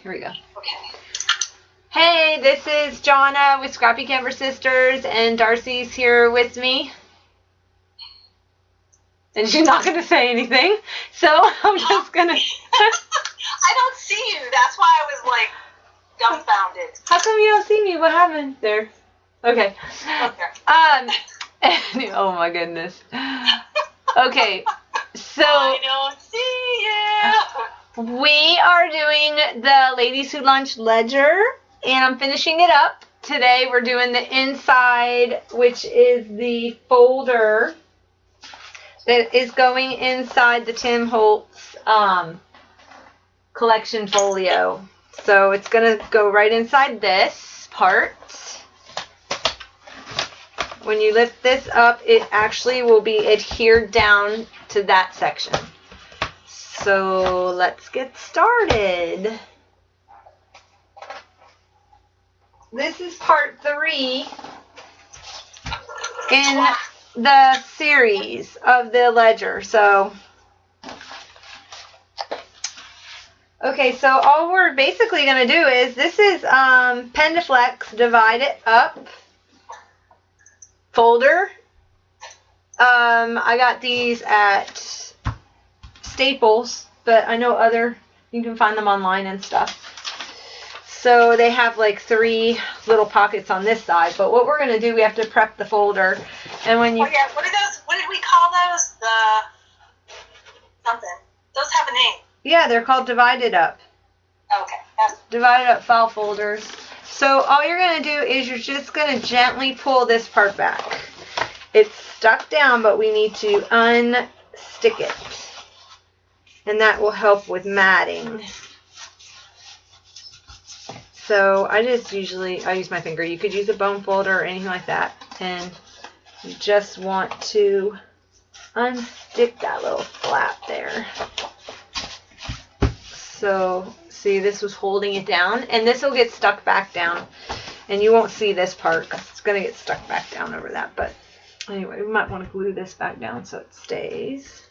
Here we go. Okay. Hey, this is Jonna with Scrappy Camper Sisters, and Darcy's here with me. And she's not going to say anything, so I'm just going to... I don't see you. That's why I was like dumbfounded. How come you don't see me? What happened? There. Okay. Oh my goodness. Okay, so... I don't see you. We are doing the Ladies Who Lunch Ledger, and I'm finishing it up. Today we're doing the inside, which is the folder that is going inside the Tim Holtz collection folio. So it's going to go right inside this part. When you lift this up, it actually will be adhered down to that section. So let's get started. This is part 3 in the series of the ledger. So, okay, so all we're basically going to do is, this is Pendaflex Divide It Up folder. I got these at Staples, but I know you can find them online and stuff. So they have like 3 little pockets on this side, but what we're going to do, we have to prep the folder. And when you... Oh yeah, what did we call those? Something. Those have a name. Yeah, they're called Divided Up. Okay. Divided Up file folders. So all you're going to do is you're just going to gently pull this part back. It's stuck down, but we need to unstick it. And that will help with matting. So I use my finger. You could use a bone folder or anything like that. And you just want to unstick that little flap there. So see, this was holding it down, and this will get stuck back down. And you won't see this part because it's going to get stuck back down over that. But anyway, we might want to glue this back down so it stays.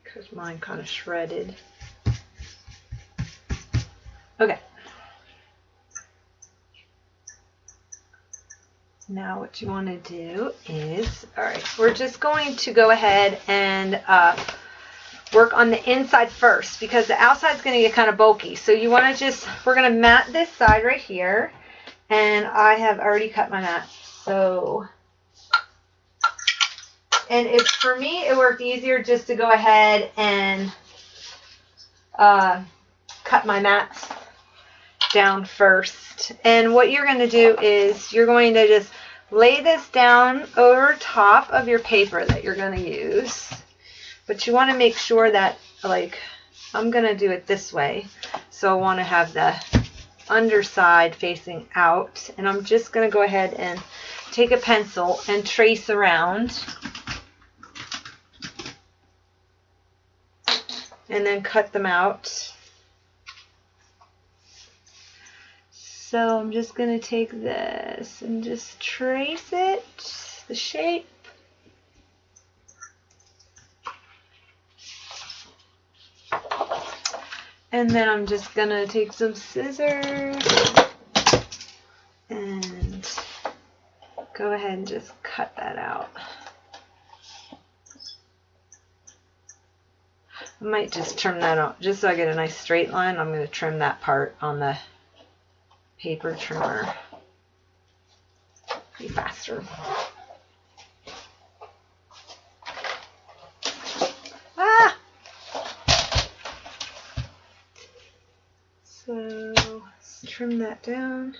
Because mine kind of shredded. Okay. Now what you want to do is, alright, we're just going to go ahead and work on the inside first, because the outside's going to get kind of bulky. So you want to we're going to mat this side right here, and I have already cut my mat. So, and for me, it worked easier just to go ahead and cut my mats down first. And what you're going to do is you're going to just lay this down over top of your paper that you're going to use. But you want to make sure that, like, I'm going to do it this way. So I want to have the underside facing out. And I'm just going to go ahead and take a pencil and trace around. And then cut them out. So I'm just going to take this and just trace it, the shape. And then I'm just going to take some scissors and go ahead and just cut that out. I might just trim that out just so I get a nice straight line. I'm going to trim that part on the paper trimmer. Be faster. Ah! So let's trim that down.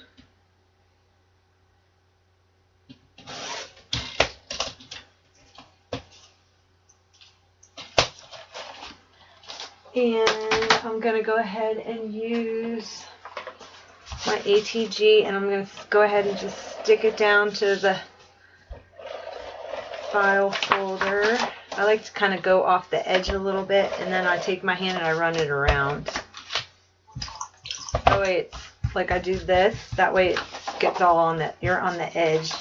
And I'm going to go ahead and use my ATG, and I'm going to go ahead and just stick it down to the file folder. I like to kind of go off the edge a little bit, and then I take my hand and I run it around. That way it's like I do this, that way it gets all on the, you're on the edge.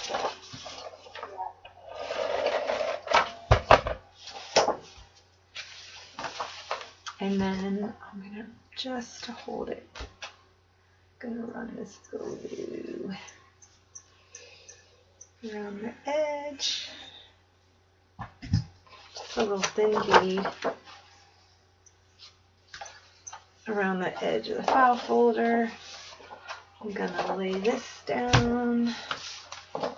And then I'm gonna, just to hold it, gonna run this glue around the edge. Just a little thin bead around the edge of the file folder. I'm gonna lay this down. I was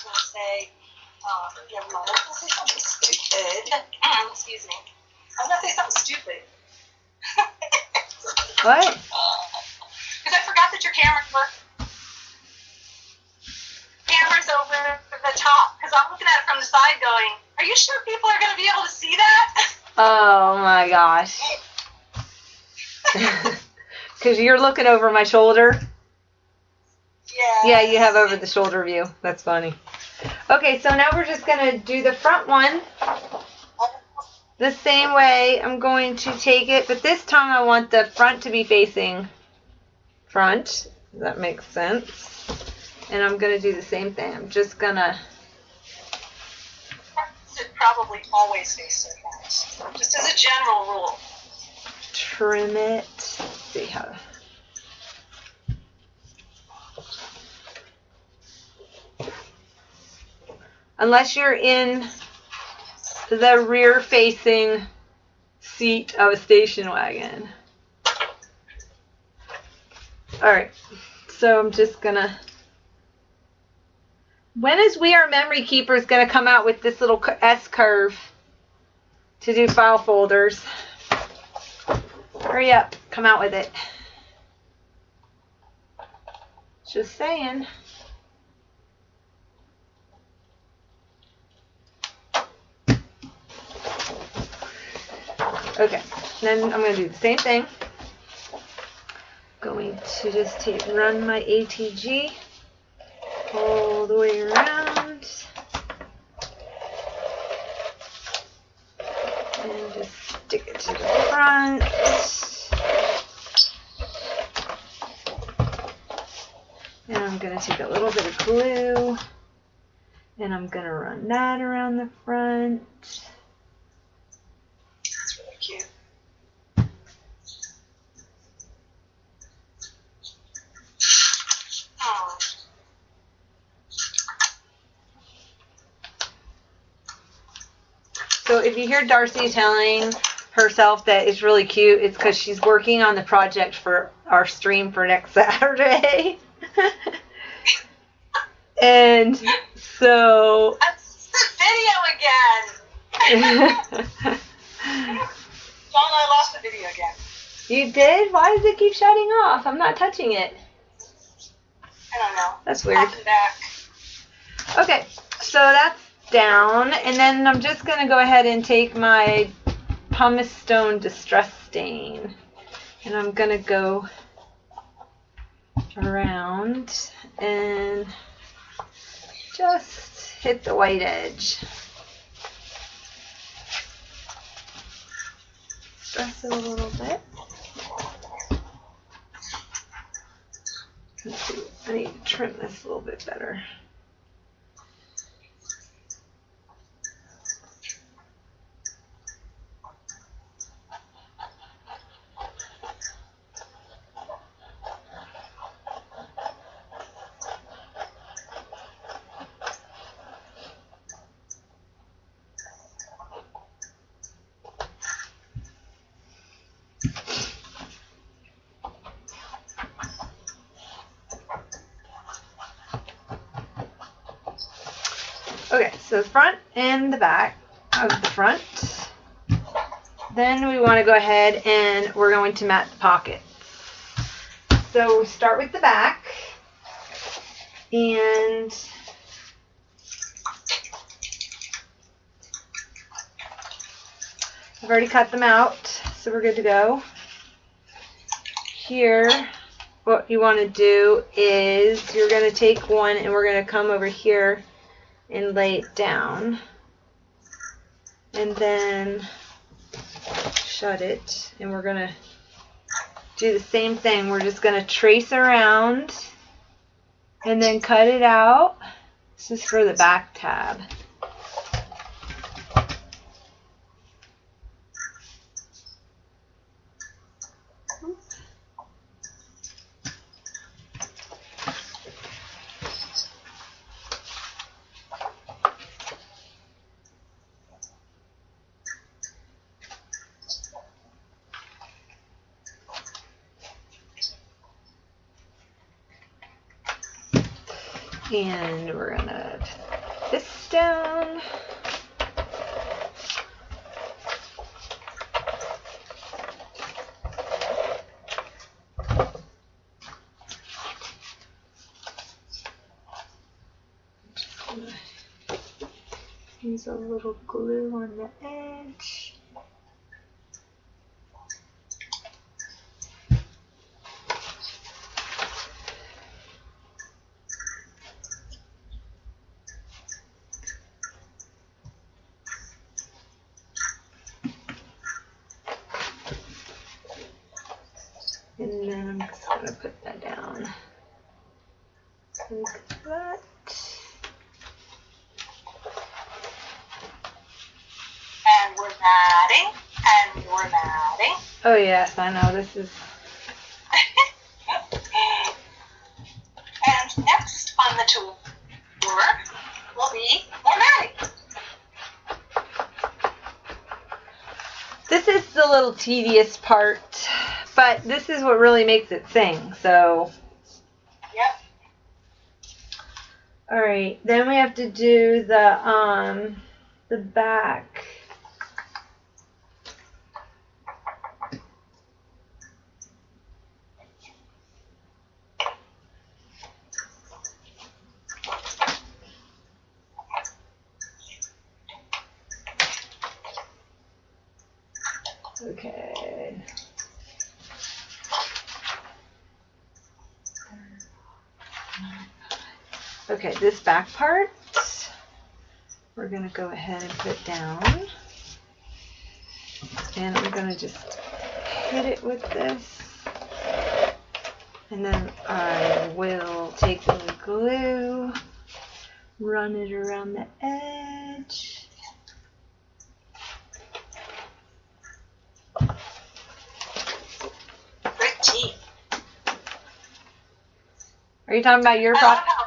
gonna say, never mind. I was gonna say something stupid. Excuse me. I was gonna say something stupid. What? Because I forgot that your camera's over the top. Because I'm looking at it from the side going, are you sure people are going to be able to see that? Oh my gosh. Because you're looking over my shoulder. Yeah. Yeah, you have over the shoulder view. That's funny. Okay, so now we're just going to do the front one. The same way. I'm going to take it, but this time I want the front to be facing front. That makes sense. And I'm going to do the same thing. I'm just going to... Should probably always face their front. Just as a general rule. Trim it. Let's see how... Unless you're in the rear-facing seat of a station wagon. Alright, so I'm just gonna... When is We Are Memory Keepers gonna come out with this little S-curve to do file folders? Hurry up, come out with it. Just saying. Okay, then I'm going to do the same thing. Going to just run my ATG all the way around. And just stick it to the front. And I'm going to take a little bit of glue and I'm going to run that around the front. Cute. Oh. So if you hear Darcy telling herself that it's really cute, it's because she's working on the project for our stream for next Saturday. And so... That's the video again! John, I lost the video again. You did? Why does it keep shutting off? I'm not touching it. I don't know. That's weird. Popping back. Okay, so that's down. And then I'm just going to go ahead and take my Pumice Stone Distress Stain. And I'm going to go around and just hit the white edge. Press it a little bit. Let's see. I need to trim this a little bit better. Okay, so the front and the back of the front. Then we want to go ahead and we're going to mat the pockets. So we start with the back. And I've already cut them out, so we're good to go. Here, what you want to do is you're going to take one and we're going to come over here and lay it down. And then shut it. And we're going to do the same thing. We're just going to trace around and then cut it out. This is for the back tab. And we're gonna put this down. Just gonna use a little glue on the edge. And then I'm just going to put that down like that. And we're matting, and we're matting. Oh yes, I know, this is... And next on the tour will be more matting. This is the little tedious part, but this is what really makes it sing, so... Yep. Alright, then we have to do the back. Okay. Okay, this back part, we're going to go ahead and put down. And I'm going to just hit it with this. And then I will take the glue, run it around the edge. Pretty. Are you talking about your I product? love how,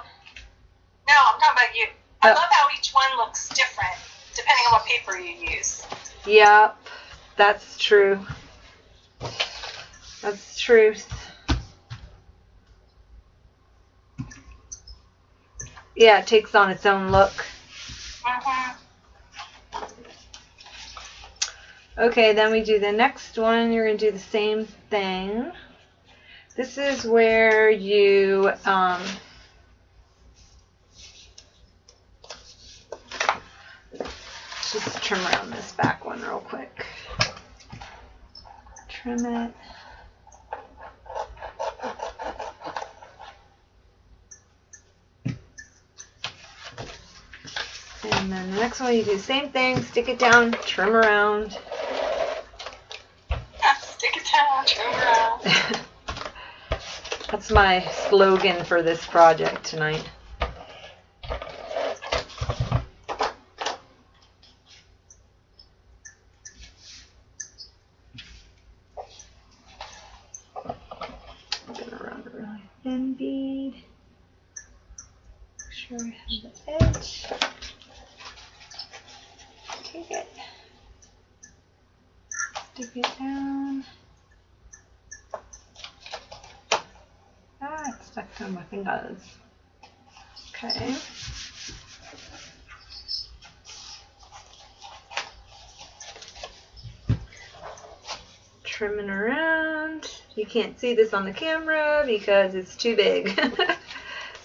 no, I'm talking about you. I love how each one looks different depending on what paper you use. Yep, that's true. That's the truth. Yeah, it takes on its own look. Mm-hmm. Okay, then we do the next one. You're going to do the same thing. This is where you just trim around this back one real quick. Trim it. And then the next one you do the same thing, stick it down, trim around. Stick it down, trim around. That's my slogan for this project tonight. I'm gonna run a really thin bead. Make sure I have the edge. Take it. Stick it down. Ah, it's stuck to my fingers. Okay. Trimming around. You can't see this on the camera because it's too big.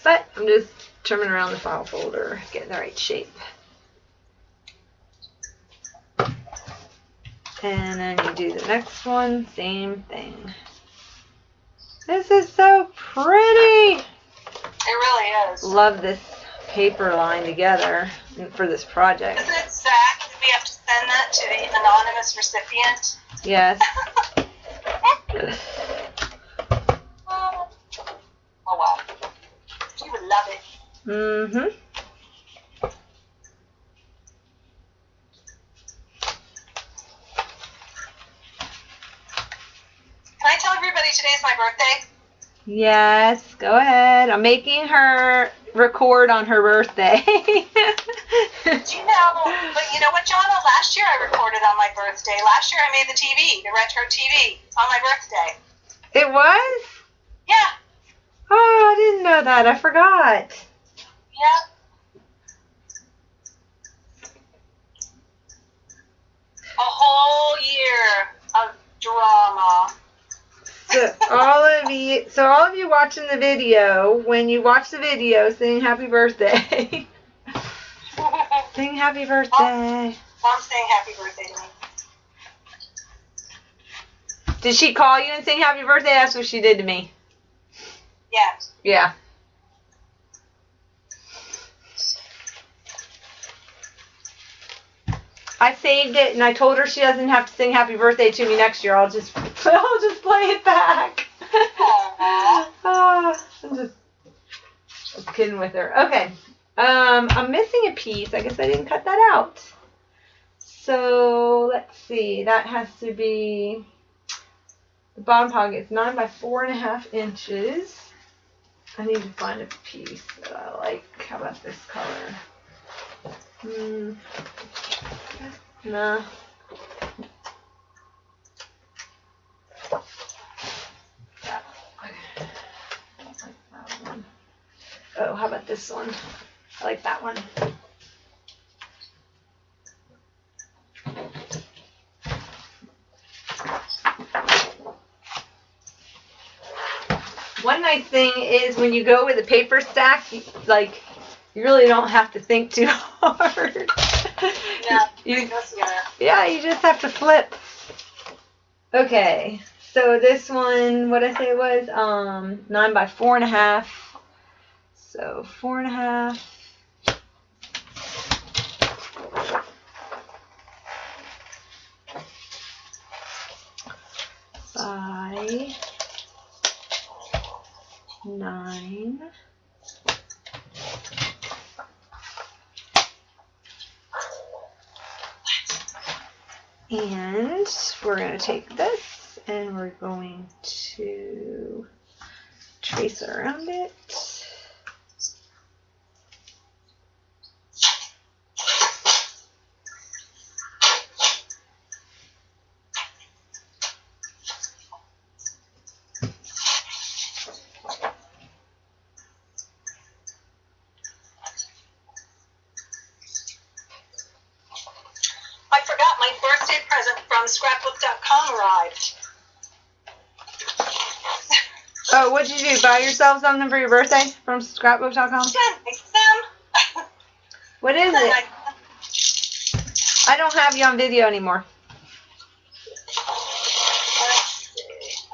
But I'm just trimming around the file folder, getting the right shape. And then you do the next one, same thing. This is so pretty. It really is. Love this paper line together for this project. Isn't it sad that we have to send that to the anonymous recipient? Yes. Oh wow. She would love it. Mm-hmm. Can I tell everybody today's my birthday? Yes, go ahead. I'm making her record on her birthday. Do you know, but you know what, Jonna? Last year I recorded on my birthday. Last year I made the TV, the retro TV, on my birthday. It was? Yeah. Oh, I didn't know that. I forgot. Yeah. A whole year of drama. So all of you watching the video, when you watch the video, sing happy birthday. Sing happy birthday. Mom's saying happy birthday to me. Did she call you and sing happy birthday? That's what she did to me. Yeah. Yeah. I saved it and I told her she doesn't have to sing happy birthday to me next year. I'll just play it back. I'm just kidding with her. Okay. I'm missing a piece. I guess I didn't cut that out. So let's see. That has to be the bottom pocket. It's 9 by 4.5 inches. I need to find a piece that I like. How about this color? Nah. Oh, how about this one? I like that one. One nice thing is when you go with a paper stack, you really don't have to think too hard. Yeah. you just have to flip. Okay, so this one, what did I say it was? 9 by 4.5. So 4.5. By 9. And we're going to take this and we're going to trace around it. I forgot my birthday present from scrapbook.com arrived. Oh, what'd you do? Buy yourself something for your birthday from scrapbook.com? Sam. What is it? I don't have you on video anymore.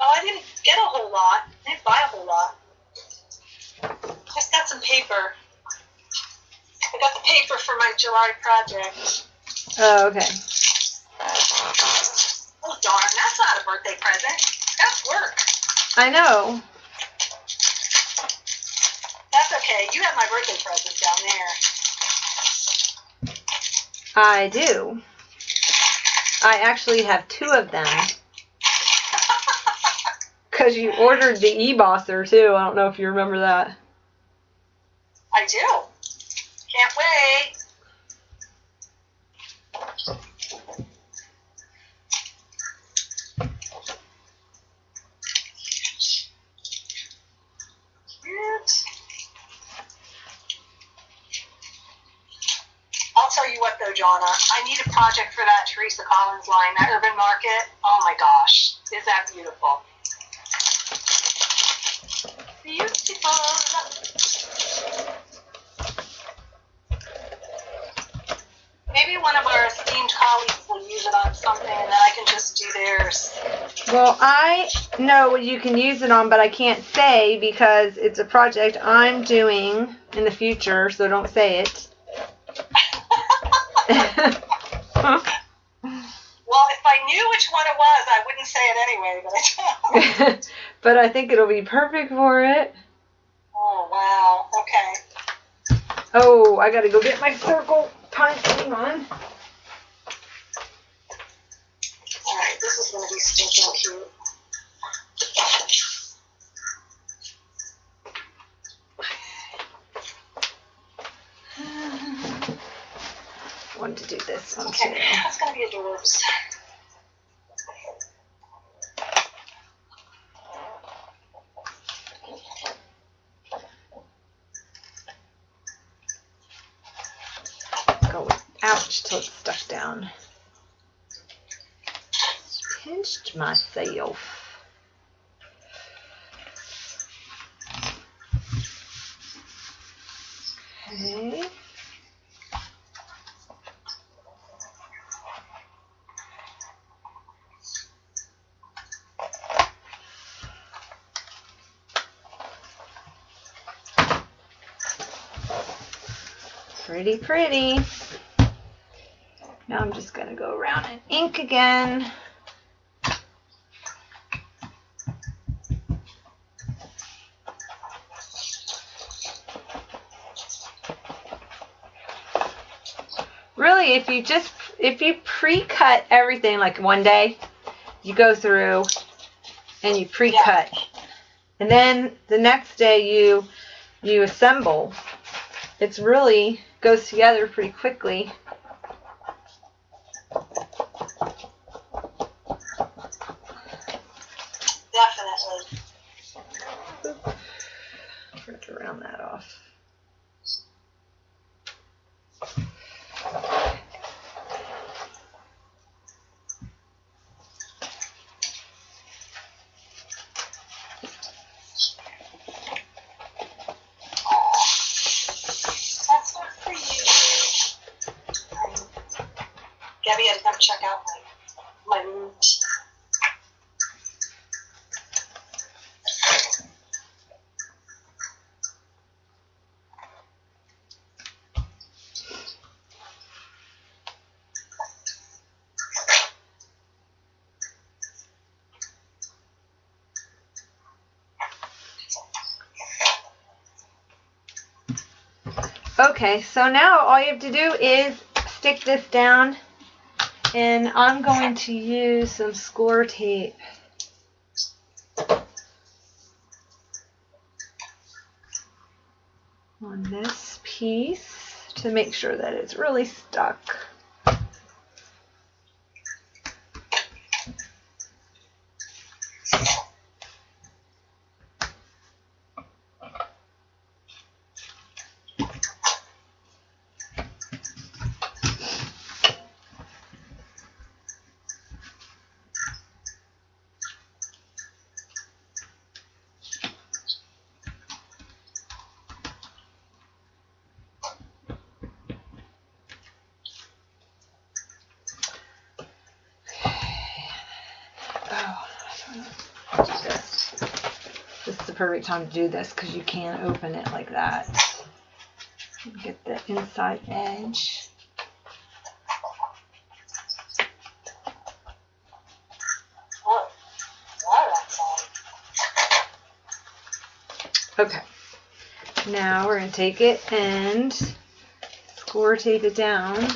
Oh, I didn't get a whole lot. I didn't buy a whole lot. Just got some paper. I got the paper for my July project. Oh, okay. Oh, darn. That's not a birthday present. That's work. I know. That's okay. You have my birthday present down there. I do. I actually have 2 of them. Because you ordered the e-bosser, too. I don't know if you remember that. I do. Can't wait. I'll tell you what though, Jonna, I need a project for that Teresa Collins line, that Urban Market. Oh my gosh, is that beautiful? Beautiful. Maybe one of our esteemed colleagues will use it on something and then I can just do theirs. Well, I know what you can use it on, but I can't say because it's a project I'm doing in the future, so don't say it. Well, if I knew which one it was, I wouldn't say it anyway, but I don't. But I think it'll be perfect for it. Oh, wow. Okay. Oh, I gotta go get my circle punch. Hang on. Alright, this is going to be stinking cute. I want to do this one Okay, too. that's going to be adorbs. Go, ouch, till it's stuck down. Pinched myself. Okay. Pretty, pretty. Now I'm just going to go around and ink again. Really, if you pre-cut everything like one day, you go through and you pre-cut. And then the next day you assemble. It's really goes together pretty quickly. Definitely. Forgot to round that off. That's not for you. Gabby had to come check out my moves. Okay, so now all you have to do is stick this down, and I'm going to use some score tape. On this piece to make sure that it's really stuck. This is the perfect time to do this because you can't open it like that. Get the inside edge. Okay. Now we're going to take it and score tape it down.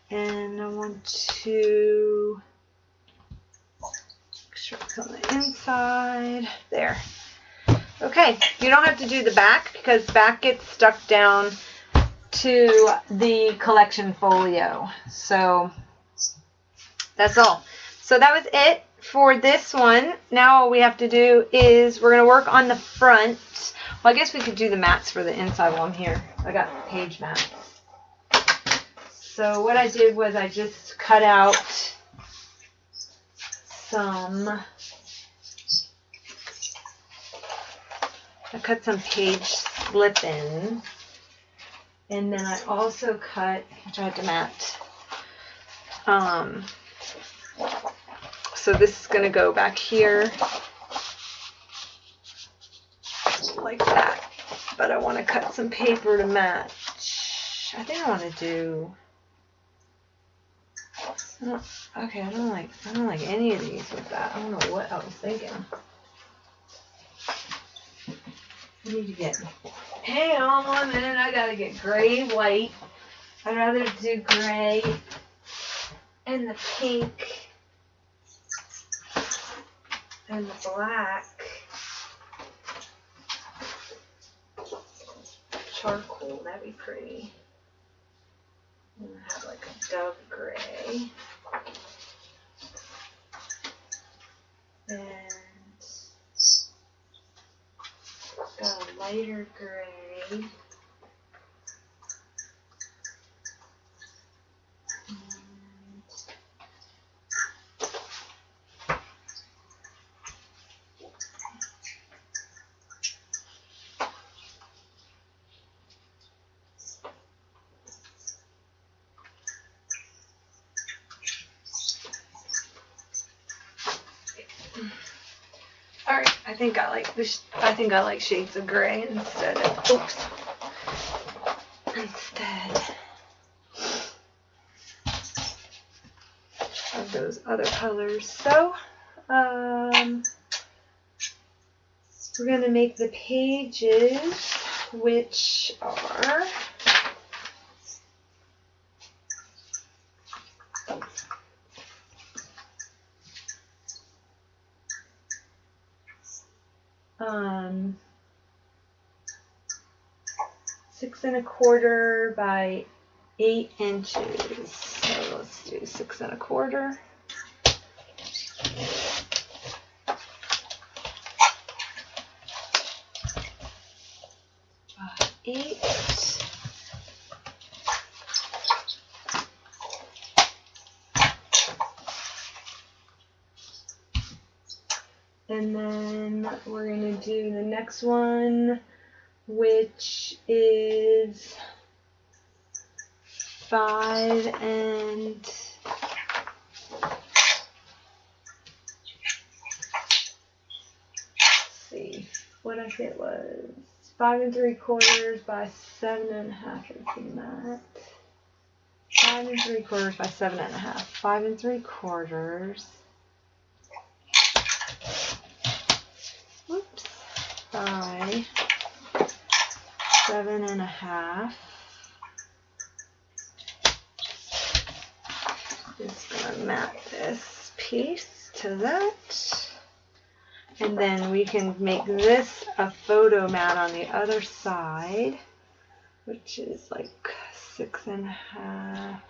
And I want to make sure it's on the inside. There. Okay, you don't have to do the back because back gets stuck down to the collection folio. So that's all. So that was it for this one. Now all we have to do is we're going to work on the front. Well, I guess we could do the mats for the inside while I'm here. I got page mats. So what I did was I just cut out some page slip-ins, and then I also cut, I tried to mat, So this is going to go back here like that. But I want to cut some paper to match. I think I want to do... Okay, I don't like any of these with that. I don't know what I was thinking. I need to get... Hang on 1 minute, I gotta get gray, white. I'd rather do gray and the pink and the black. Charcoal, that'd be pretty. I'm gonna have like a dove gray. And got a lighter gray. Alright, I think I like this. I think I like shades of gray instead of of those other colors. So we're gonna make the pages, which are um, 6 1/4 by 8 inches. So let's do 6 1/4. By 8. And then we're going to do the next one, which is 5 and let's see what I said was 5 3/4 by 7 1/2 is the mat. 5 3/4 by 7 1/2. 5 3/4. Whoops. By 7 1/2. Just gonna map this piece to that. And then we can make this a photo mat on the other side, which is like 6 1/2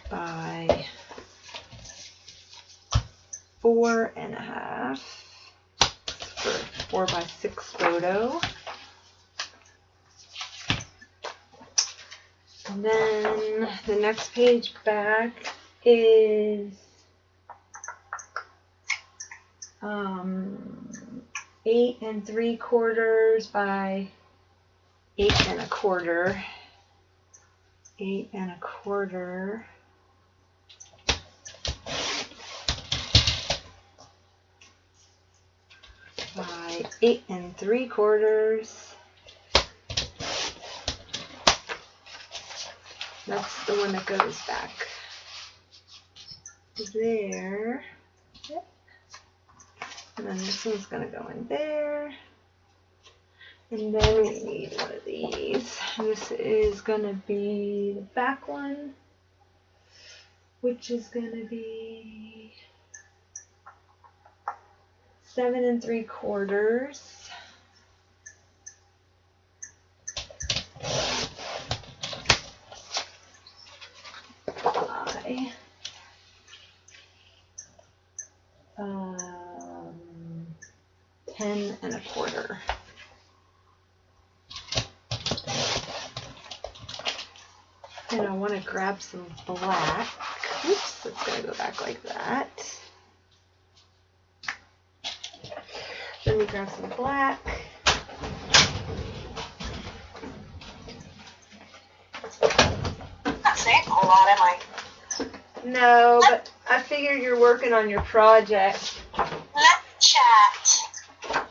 by 4 1/2 for 4 by 6 photo. And then the next page back is 8 3/4 by 8 1/4. 8 1/4 by 8 3/4. That's the one that goes back there. Yep. And then this one's going to go in there. And then we need one of these. This is going to be the back one, which is going to be 7 3/4 by 10 1/4. And I want to grab some black. Oops, it's going to go back like that. Let me grab some black. Not saying a whole lot, am I? No, but I figured you're working on your project. Let's chat.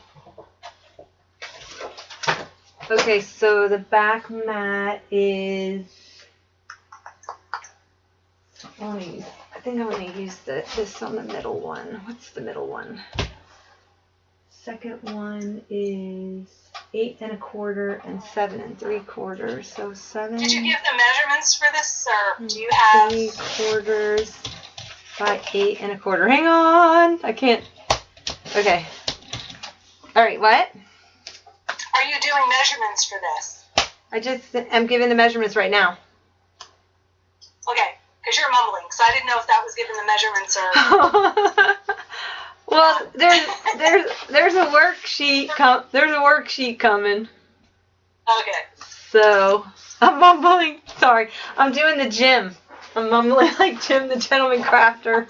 Okay, so the back mat is. I think I'm going to use this on the middle one. What's the middle one? Second one is 8 1/4 and 7 3/4. So 7. Did you give the measurements for this, or do you have 3/4 by 8 1/4? Hang on, I can't. Okay. All right. What? Are you doing measurements for this? I'm giving the measurements right now. Okay, because you're mumbling, so I didn't know if that was giving the measurements or. Well, there's a worksheet coming. Okay. So I'm mumbling. Sorry, I'm doing the gym. I'm mumbling like Jim the Gentleman Crafter.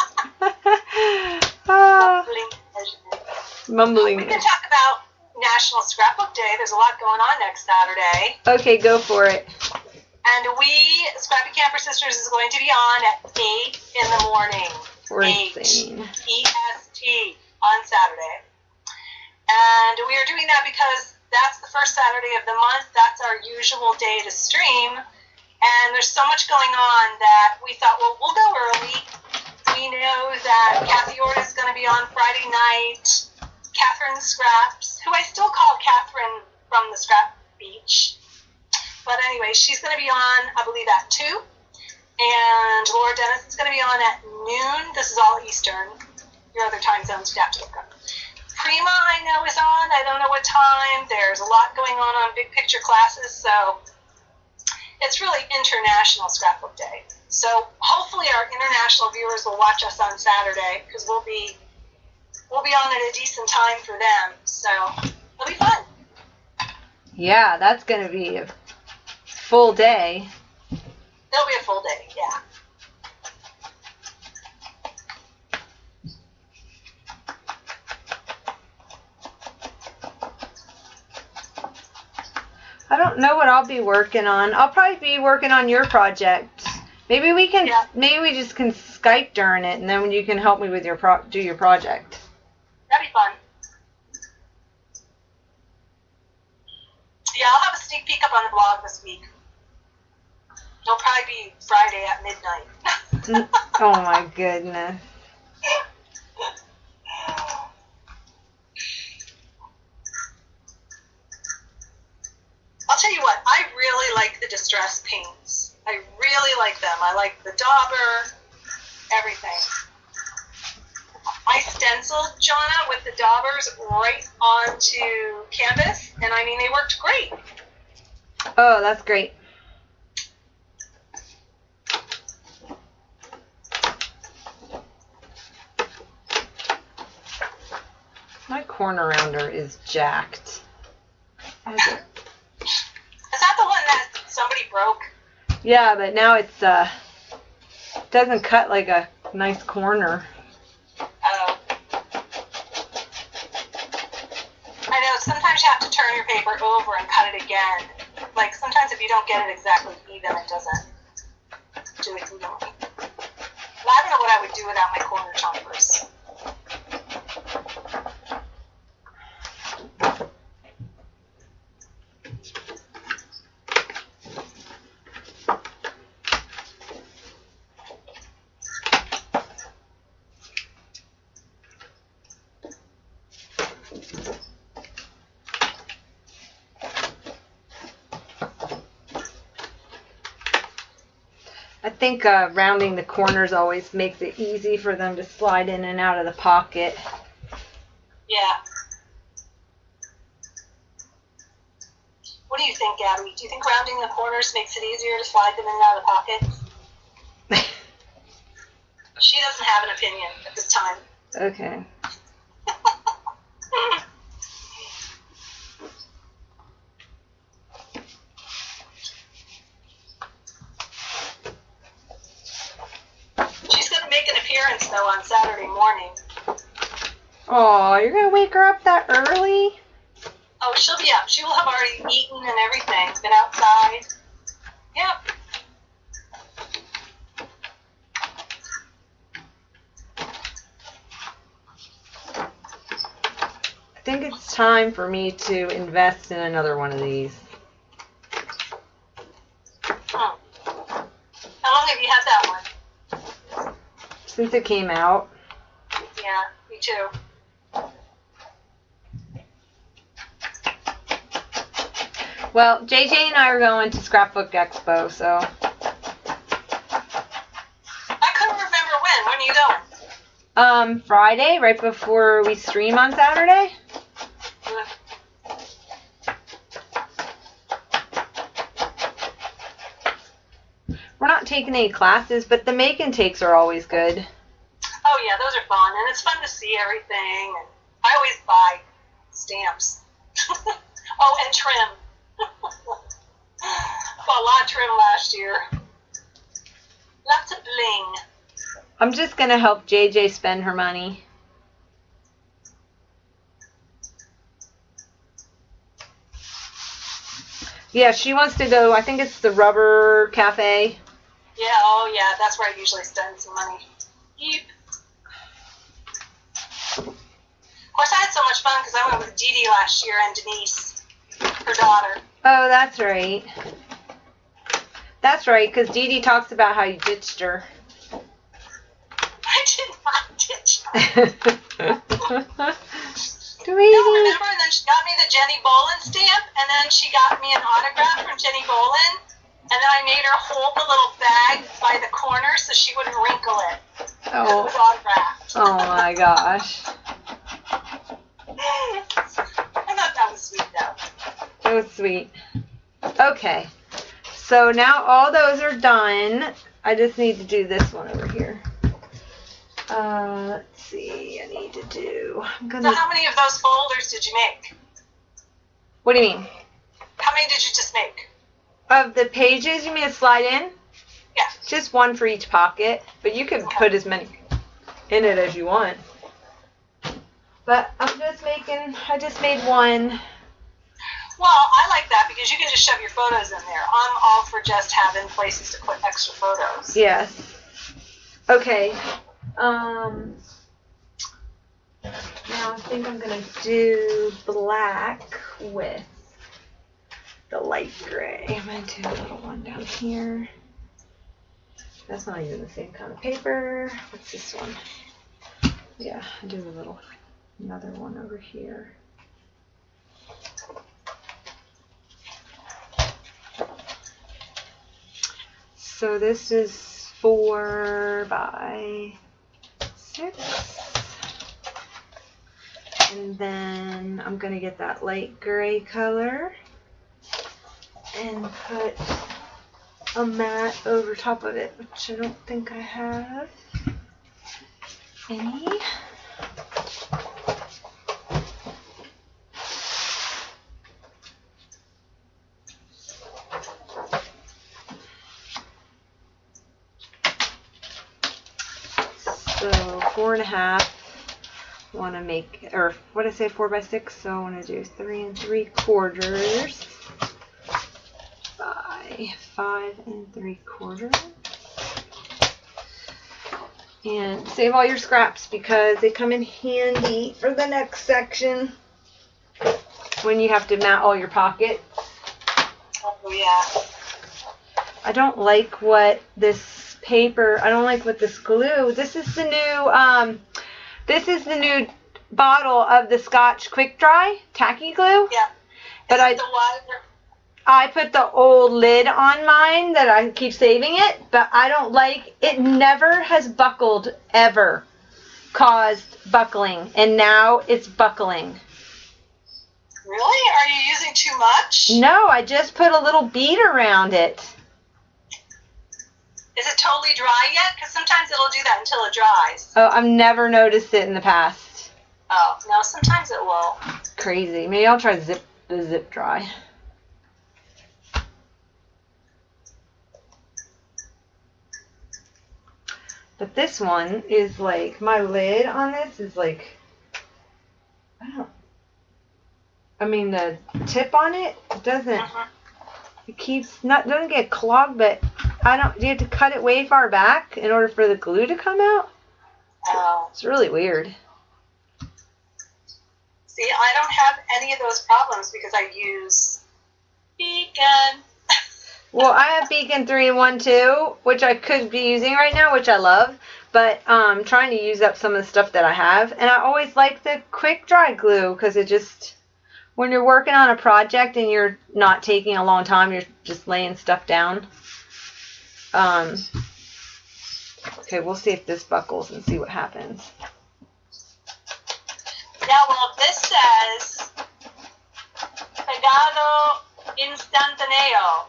Mumbling. We can talk about National Scrapbook Day. There's a lot going on next Saturday. Okay, go for it. And Scrappy Camper Sisters is going to be on at 8 in the morning. We're 8 insane. EST on Saturday. And we are doing that because that's the first Saturday of the month. That's our usual day to stream. And there's so much going on that we thought, well, we'll go early. We know that Kathy Ord is going to be on Friday night. Catherine Scraps, who I still call Catherine from the Scrap Beach. But anyway, she's going to be on, I believe, at 2. And Laura Dennis is going to be on at noon. This is all Eastern. Your other time zones, you have to look up. Prima, I know, is on. I don't know what time. There's a lot going on Big Picture classes, so it's really International Scrapbook Day. So hopefully our international viewers will watch us on Saturday, because we'll be on at a decent time for them. So it'll be fun. Yeah, that's going to be a full day. It'll be a full day, yeah. I don't know what I'll be working on. I'll probably be working on your project. Maybe we just can Skype during it, and then you can help me with your project. That'd be fun. Yeah, I'll have a sneak peek up on the blog this week. It'll probably be Friday at midnight. Oh my goodness. I'll tell you what, I really like the distress paints. I really like them. I like the dauber, everything. I stenciled Jonna with the daubers right onto canvas, and I mean, they worked great. Oh, that's great. My corner rounder is jacked. Is that the one that somebody broke? Yeah, but now it's doesn't cut like a nice corner. Oh. I know, sometimes you have to turn your paper over and cut it again. Like, sometimes if you don't get it exactly even, it doesn't do it evenly. Well, I don't know what I would do without my corner chompers. I think rounding the corners always makes it easy for them to slide in and out of the pocket. Yeah. What do you think, Gabby? Do you think rounding the corners makes it easier to slide them in and out of the pockets? She doesn't have an opinion at this time. Okay. She's going to make an appearance, though, on Saturday morning. Oh, you're going to wake her up that early? Oh, she'll be up. She will have already eaten and everything. Been outside. Yep. think it's time for me to invest in another one of these. How long have you had that one? Since it came out. Yeah, me too. Well, JJ and I are going to Scrapbook Expo, so. I couldn't remember when. When are you going? Friday, right before we stream on Saturday. We're not taking any classes, but the make and takes are always good. Oh yeah, those are fun, and it's fun to see everything. And I always buy stamps. Oh, and trim. Bought a lot of trim last year. Lots of bling. I'm just going to help JJ spend her money. Yeah, she wants to go, I think it's the Rubber Cafe. Yeah, oh yeah, that's where I usually spend some money. Yep. Of course, I had so much fun because I went with Dee Dee last year and Denise, her daughter. Oh, that's right. That's right, because Dee Dee talks about how you ditched her. I did not ditch her. No, remember? And then she got me the Jenny Bolin stamp, and then she got me an autograph from Jenny Bolin, and then I made her hold the little bag by the corner so she wouldn't wrinkle it. Oh. It was autographed. Oh my gosh. I thought that was sweet, though. It was sweet. Okay. So now all those are done. I just need to do this one over here. Let's see. I need to do. So how many of those folders did you make? What do you mean? How many did you just make? Of the pages, you mean to slide in? Yeah. Just one for each pocket, but you can put as many in it as you want. But I just made one. Well, I like that because you can just shove your photos in there. I'm all for just having places to put extra photos. Yes. Okay. Now I think I'm going to do black with the light gray. I'm going to do a little one down here. That's not even the same kind of paper. What's this one? Yeah, I'll do another one over here. So this is 4 by 6. And then I'm going to get that light gray color and put a mat over top of it, which I don't think I have any. So 4.5. Want to make, or what did I say, 4 by 6? So I want to do 3 3/4 by 5 3/4. And save all your scraps because they come in handy for the next section when you have to mat all your pockets. Oh yeah. I don't like what this paper, I don't like what this glue, this is the new bottle of the Scotch Quick Dry tacky glue. Yeah. But I put the old lid on mine that I keep saving it, but I don't like it. Never has buckled, ever caused buckling, and now it's buckling. Really? Are you using too much? No, I just put a little bead around it. Is it totally dry yet? Because sometimes it'll do that until it dries. Oh, I've never noticed it in the past. Oh, no, sometimes it will. Crazy. Maybe I'll try the zip dry. But this one is like, my lid on this is like, the tip on it doesn't, it doesn't get clogged, but do you have to cut it way far back in order for the glue to come out? Oh. It's really weird. See, I don't have any of those problems because I use Beacon. Well, I have Beacon 3-in-1 too, which I could be using right now, which I love, but I'm trying to use up some of the stuff that I have. And I always like the quick dry glue because it just, when you're working on a project and you're not taking a long time, you're just laying stuff down. Okay, we'll see if this buckles and see what happens. Yeah, well, this says pegado instantáneo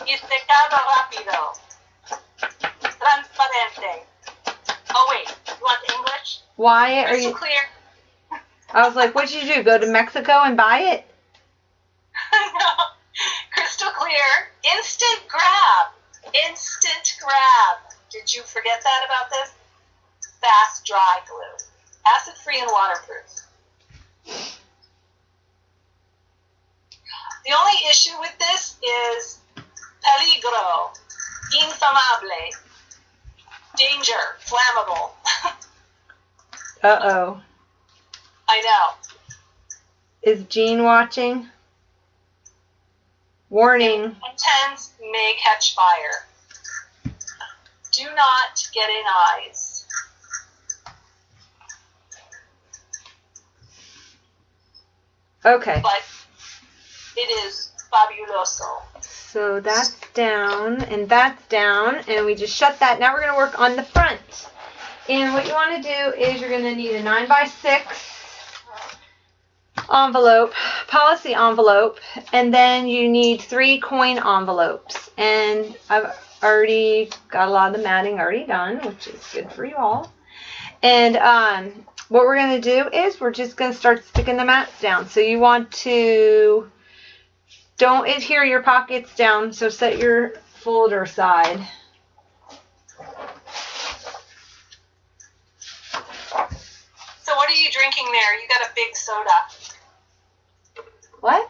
y secado rápido, transparente. Oh wait, you want the English? Why are Crystal you? clear. I was like, what'd you do? Go to Mexico and buy it? No, crystal clear, instant grab. Instant grab. Did you forget that about this? Fast dry glue. Acid-free and waterproof. The only issue with this is peligro, inflammable, danger, flammable. Uh-oh. I know. Is Jean watching? Warning. Intents may catch fire. Do not get in eyes. Okay. But it is fabuloso. So that's down, and that's down, and we just shut that. Now we're going to work on the front. And what you want to do is you're going to need a 9x6 envelope, policy envelope, and then you need 3 coin envelopes. And I've already got a lot of the matting already done, which is good for you all. And what we're going to do is we're just going to start sticking the mats down. So you want to, don't adhere your pockets down, so set your folder aside. So what are you drinking there? You got a big soda. What?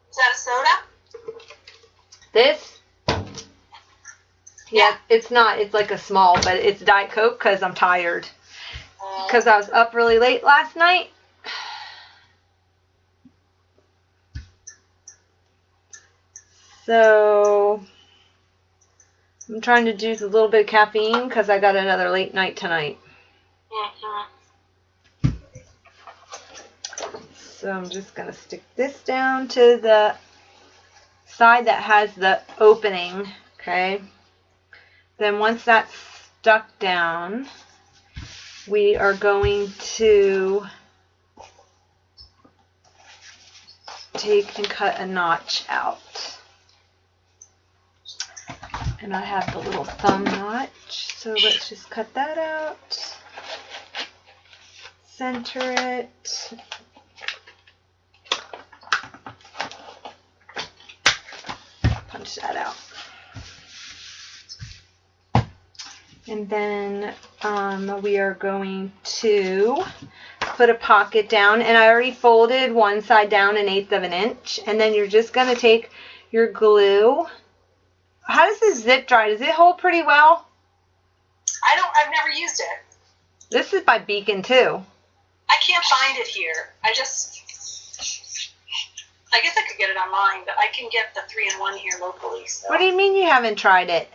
Is that a soda? This? Yeah, it's not. It's like a small, but it's Diet Coke because I'm tired. Because I was up really late last night. So I'm trying to do a little bit of caffeine because I got another late night tonight. Mm-hmm. So I'm just going to stick this down to the side that has the opening, okay? Then once that's stuck down, we are going to take and cut a notch out. And I have the little thumb notch, so let's just cut that out. Center it. Punch that out. And then we are going to put a pocket down, and I already folded one side down 1/8 of an inch, and then you're just going to take your glue. How does this zip dry? Does it hold pretty well? I've never used it. This is by Beacon too. I can't find it here. I guess I could get it online, but I can get the 3-in-1 here locally. So. What do you mean you haven't tried it?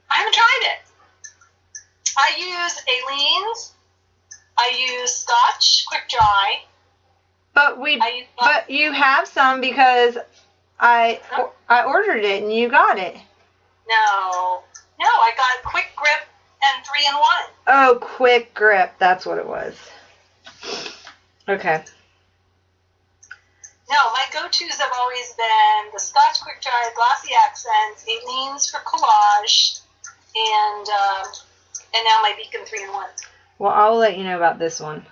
I haven't tried it. I use Aleene's. I use Scotch Quick Dry. But you have some because I ordered it and you got it. No, I got Quick Grip and 3-in-1. Oh, Quick Grip. That's what it was. Okay. No, my go-tos have always been the Scotch Quick Dry Glossy Accents, Aleene's for collage, and now my Beacon 3-in-1. Well, I'll let you know about this one.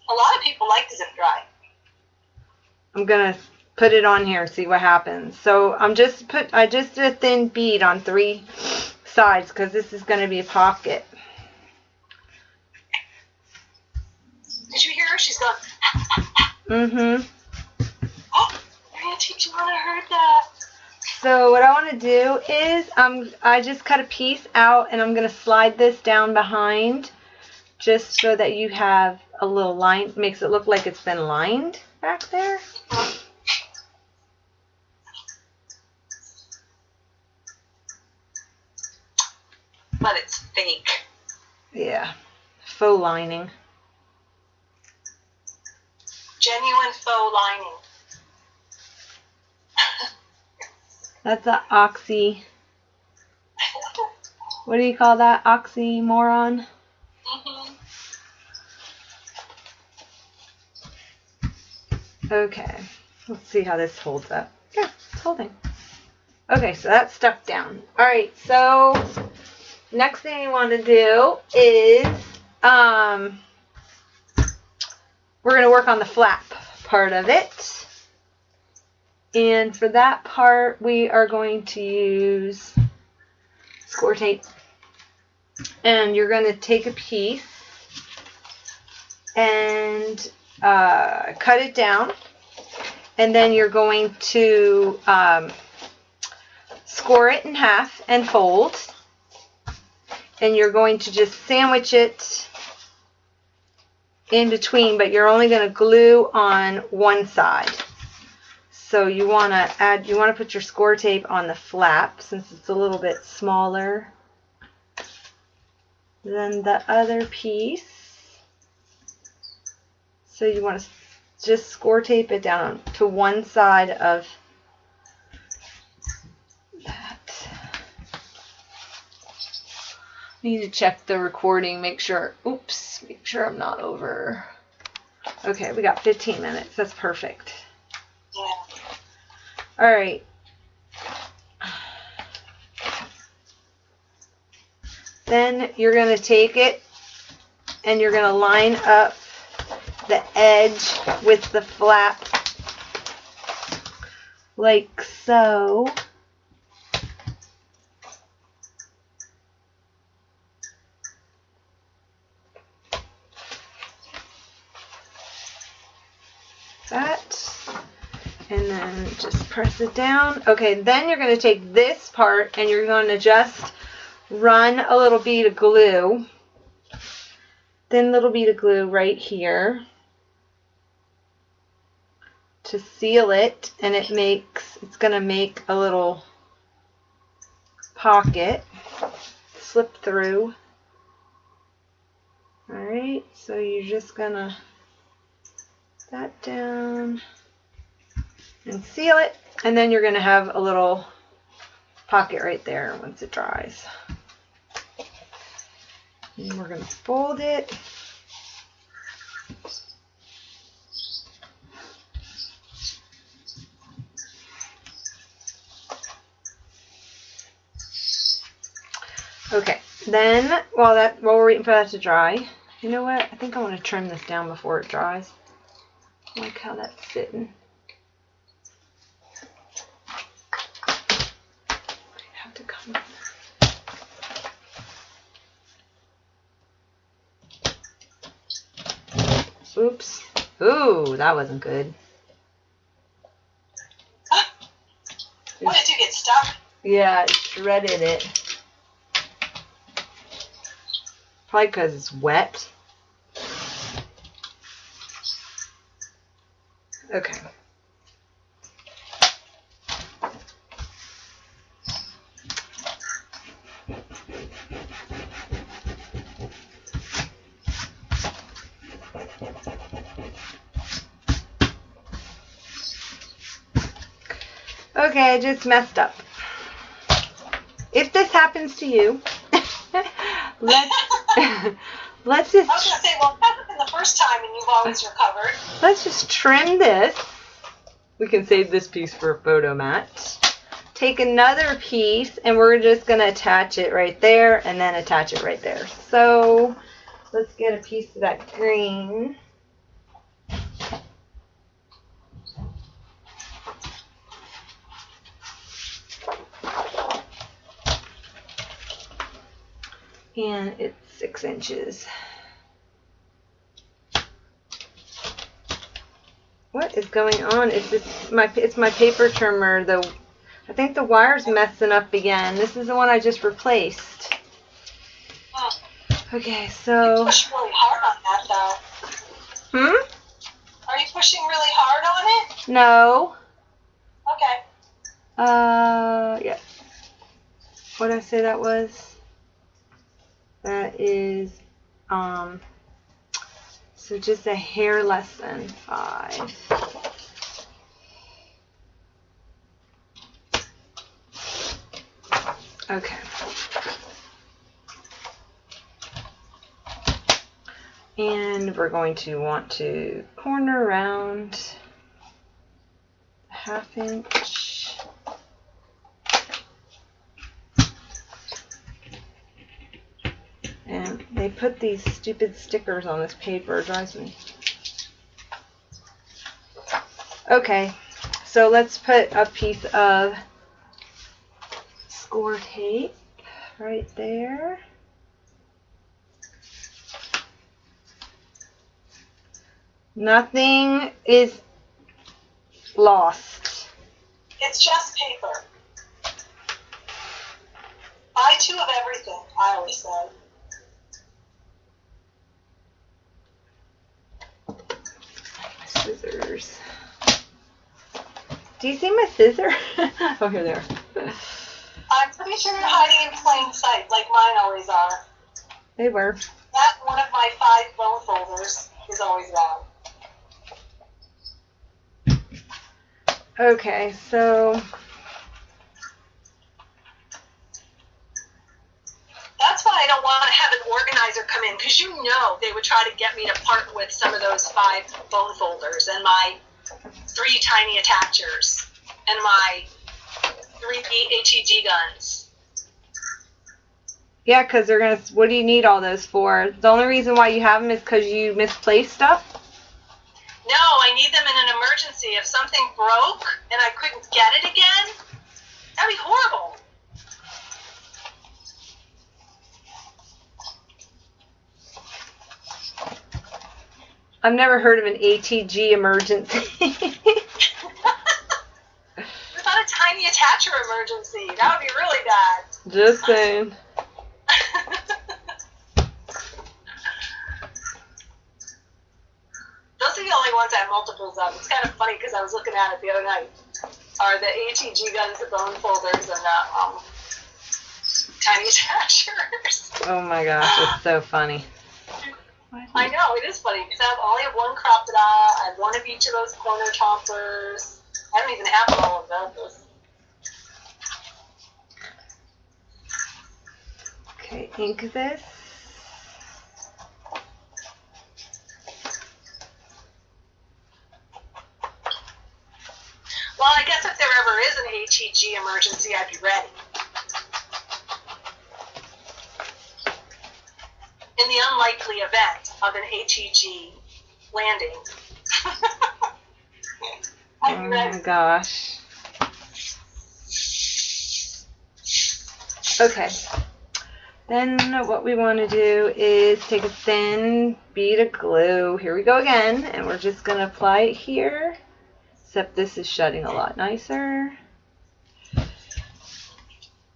A lot of people like the zip dry. I'm gonna put it on here and see what happens. So I just did a thin bead on 3 sides because this is gonna be a pocket. Did you hear her? She's going. Mm-hmm. Oh, I'm gonna teach you how to heard that. So what I want to do is I just cut a piece out and I'm gonna slide this down behind just so that you have a little line, makes it look like it's been lined back there. But it's fake. Yeah, faux lining. Genuine faux lining. That's a oxy. What do you call that? Oxymoron? Mm-hmm. Okay, let's see how this holds up. Yeah, it's holding. Okay, so that's stuck down. All right, so next thing you want to do is we're going to work on the flap part of it. And for that part, we are going to use score tape. And you're going to take a piece and cut it down. And then you're going to score it in half and fold. And you're going to just sandwich it in between, but you're only going to glue on one side. So you want to put your score tape on the flap since it's a little bit smaller than the other piece. So you want to just score tape it down to one side of that. Need to check the recording, make sure I'm not over. Okay, we got 15 minutes. That's perfect. Yeah. All right. Then you're going to take it and you're going to line up the edge with the flap like so. That, and then just press it down. Okay, then you're going to take this part and you're going to just run a little bead of glue, thin little bead of glue right here to seal it, and it's going to make a little pocket slip through. All right, so you're just going to that down and seal it, and then you're going to have a little pocket right there once it dries. And we're going to fold it. Okay, then while we're waiting for that to dry, you know what? I think I want to trim this down before it dries. I like how that's sitting. I have to come. Oops. Ooh, that wasn't good. What, did you get stuck? Yeah, it shredded it. Probably because it's wet. Okay. Okay, I just messed up. If this happens to you, let's just. I was going to say, well, it hasn't been the first time and you've always recovered. Let's just trim this. We can save this piece for a photo mat. Take another piece and we're just going to attach it right there and then attach it right there. So let's get a piece of that green. And it's 6 inches. What is going on? It's my paper trimmer. I think the wire's messing up again. This is the one I just replaced. Okay, You so. push really hard on that, though. Hmm? Are you pushing really hard on it? No. Okay. Yeah. What did I say that was? That is, so just a hair less than 5. Okay. And we're going to want to corner around 1/2 inch. And they put these stupid stickers on this paper. It drives me. Okay, so let's put a piece of score tape right there. Nothing is lost. It's just paper. Buy 2 of everything, I always say. My scissors. Do you see my scissors? Oh, here they are. I'm pretty sure they're hiding in plain sight, like mine always are. They were. That one of my 5 bone folders is always gone. Okay, so That's why I don't want to have an organizer come in, because you know they would try to get me to part with some of those 5 bone folders and my 3 tiny attachers and my 3 HEG guns. yeah, because they're gonna. What do you need all those for? The only reason why you have them is because you misplaced stuff. No, I need them in an emergency. If something broke and I couldn't get it again, that'd be horrible. I've never heard of an ATG emergency. What about a tiny attacher emergency? That would be really bad. Just saying. Those are the only ones I have multiples of. It's kind of funny because I was looking at it the other night. Are the ATG guns, the bone folders, and the tiny attachers. Oh my gosh, it's so funny. I know, it is funny because I only have 1 crop da. I have 1 of each of those corner toppers. I don't even have all of those. Okay, ink this. Well, I guess if there ever is an HEG emergency, I'd be ready. In the unlikely event of an HEG landing, I'd be ready. Oh my gosh. Okay. Then what we want to do is take a thin bead of glue. Here we go again. And we're just going to apply it here. Except this is shutting a lot nicer.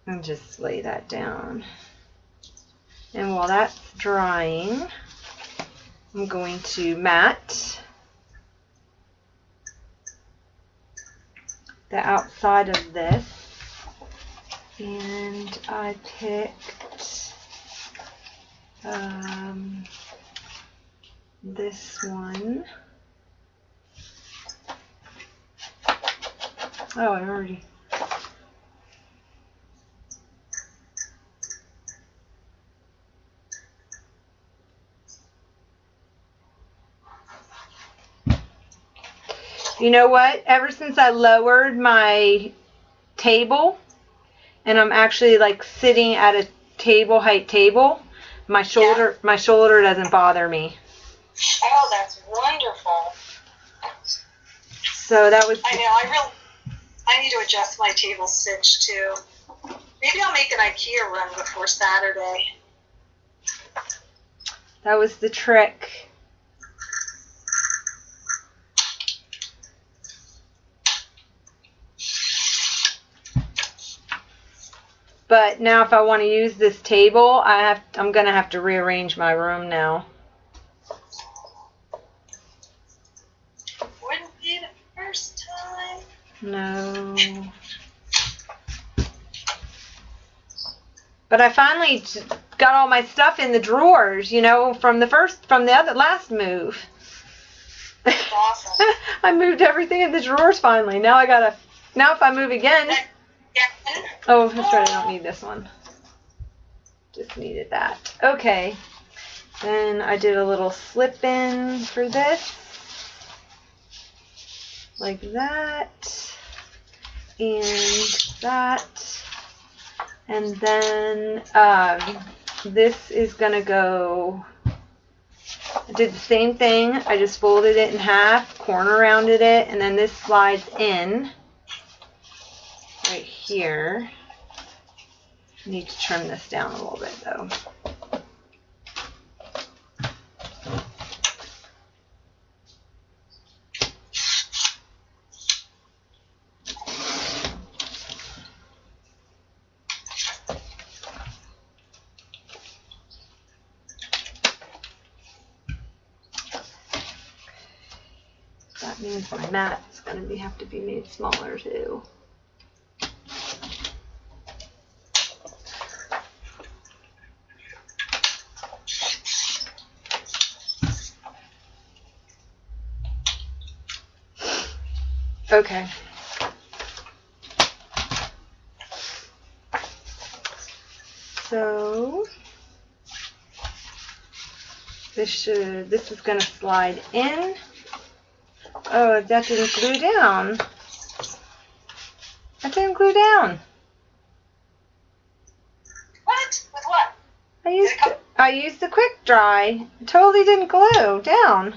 And just lay that down. And while that's drying, I'm going to mat the outside of this. And I picked this one. Oh, I already. You know what? Ever since I lowered my table, and I'm actually like sitting at a table height table, my shoulder doesn't bother me. Oh, that's wonderful. So that was. I know. I need to adjust my table stitch too. Maybe I'll make an IKEA run before Saturday. That was the trick. But now if I want to use this table, I'm going to have to rearrange my room now. Wouldn't be the first time. No. But I finally got all my stuff in the drawers, you know, from the last move. Awesome. I moved everything in the drawers finally. Now if I move again. Oh, that's right, I don't need this one. Just needed that. Okay. Then I did a little slip in for this. Like that. And that. And then this is going to go, I did the same thing. I just folded it in half, corner rounded it, and then this slides in right here. I need to trim this down a little bit though. That means my mat is going to have to be made smaller too. Okay. So this is going to slide in. Oh, that didn't glue down. That didn't glue down. What? With what? I used the quick dry. It totally didn't glue down.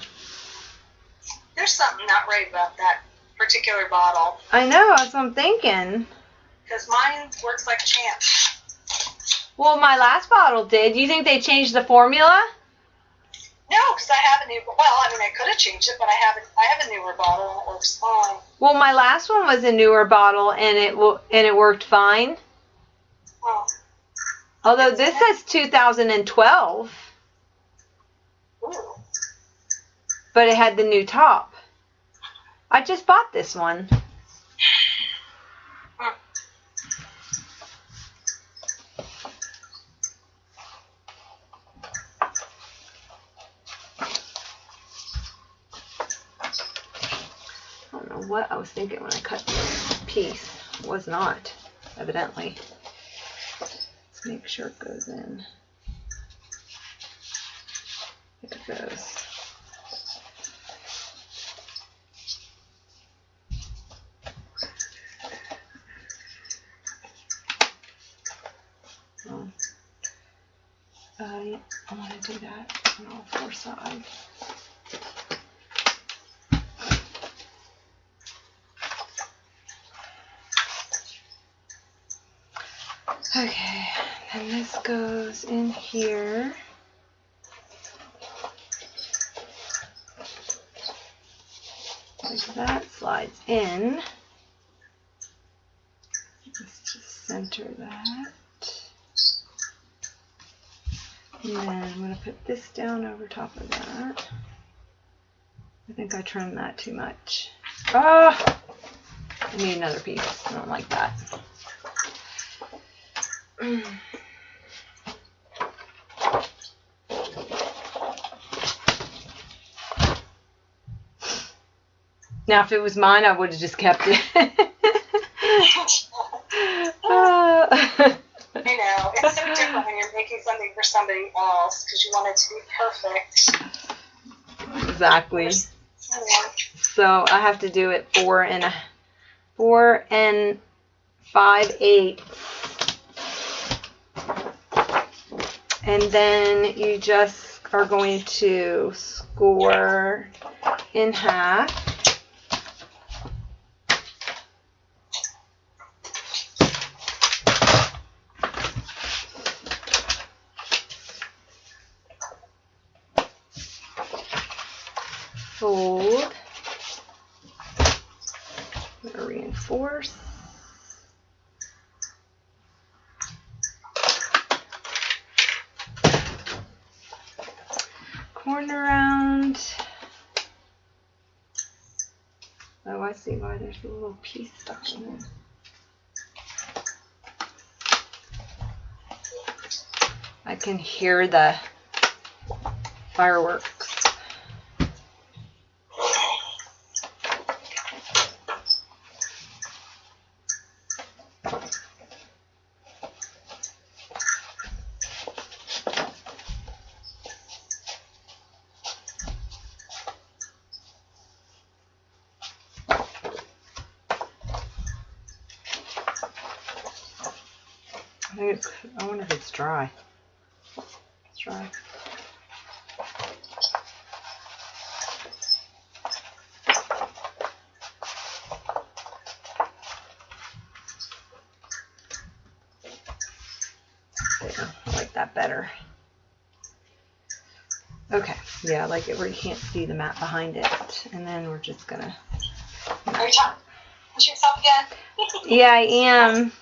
There's something not right about that particular bottle. I know, that's what I'm thinking. Because mine works like a champ. Well, my last bottle did. You think they changed the formula? No, because I have a new. Well, I mean, I could have changed it, but I have a newer bottle and it works fine. Well, my last one was a newer bottle and it worked fine. Oh. Although this says 2012. Ooh. But it had the new top. I just bought this one. I don't know what I was thinking when I cut this piece. It was not, evidently. Let's make sure it goes in. There it goes. I want to do that on all four sides. Okay, and this goes in here. Like that, slides in. Let's just center that. And then I'm going to put this down over top of that. I think I trimmed that too much. Ah! I need another piece. I don't like that. Now, if it was mine, I would have just kept it. I know. It's so different when you're making something for somebody else because you want it to be perfect. Exactly. So I have to do it 4 5/8. And then you just are going to score in half. Fold, reinforce, going around. Oh, I see why there's a little piece stuck in there. I can hear the fireworks. I wonder if it's dry. It's dry. There, I like that better. Okay, yeah, I like it where you can't see the mat behind it. And then we're just gonna... Are you talking to yourself again? Yeah, I am.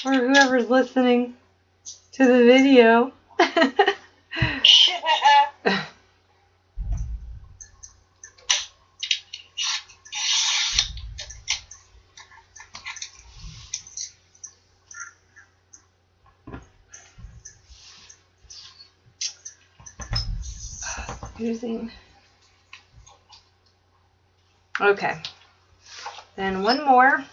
Or whoever's listening to the video. Using. Okay. Then one more.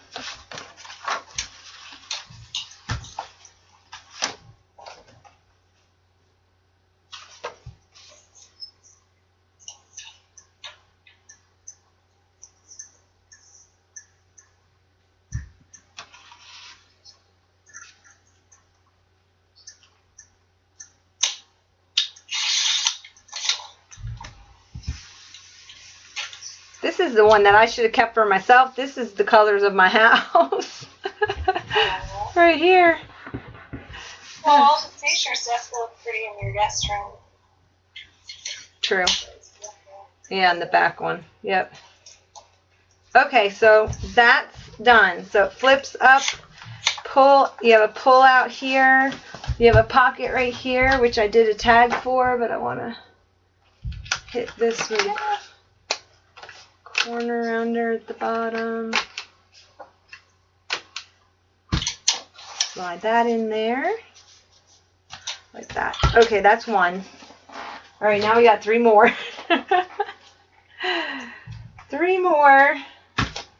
This is the one that I should have kept for myself. This is the colors of my house. Right here. Well, all the t-shirts just look pretty in your guest room. True. Yeah, and the back one. Yep. Okay, so that's done. So it flips up. Pull. You have a pull out here. You have a pocket right here, which I did a tag for, but I want to hit this with corner under at the bottom. Slide that in there. Like that. Okay, that's one. All right, now we got three more. Three more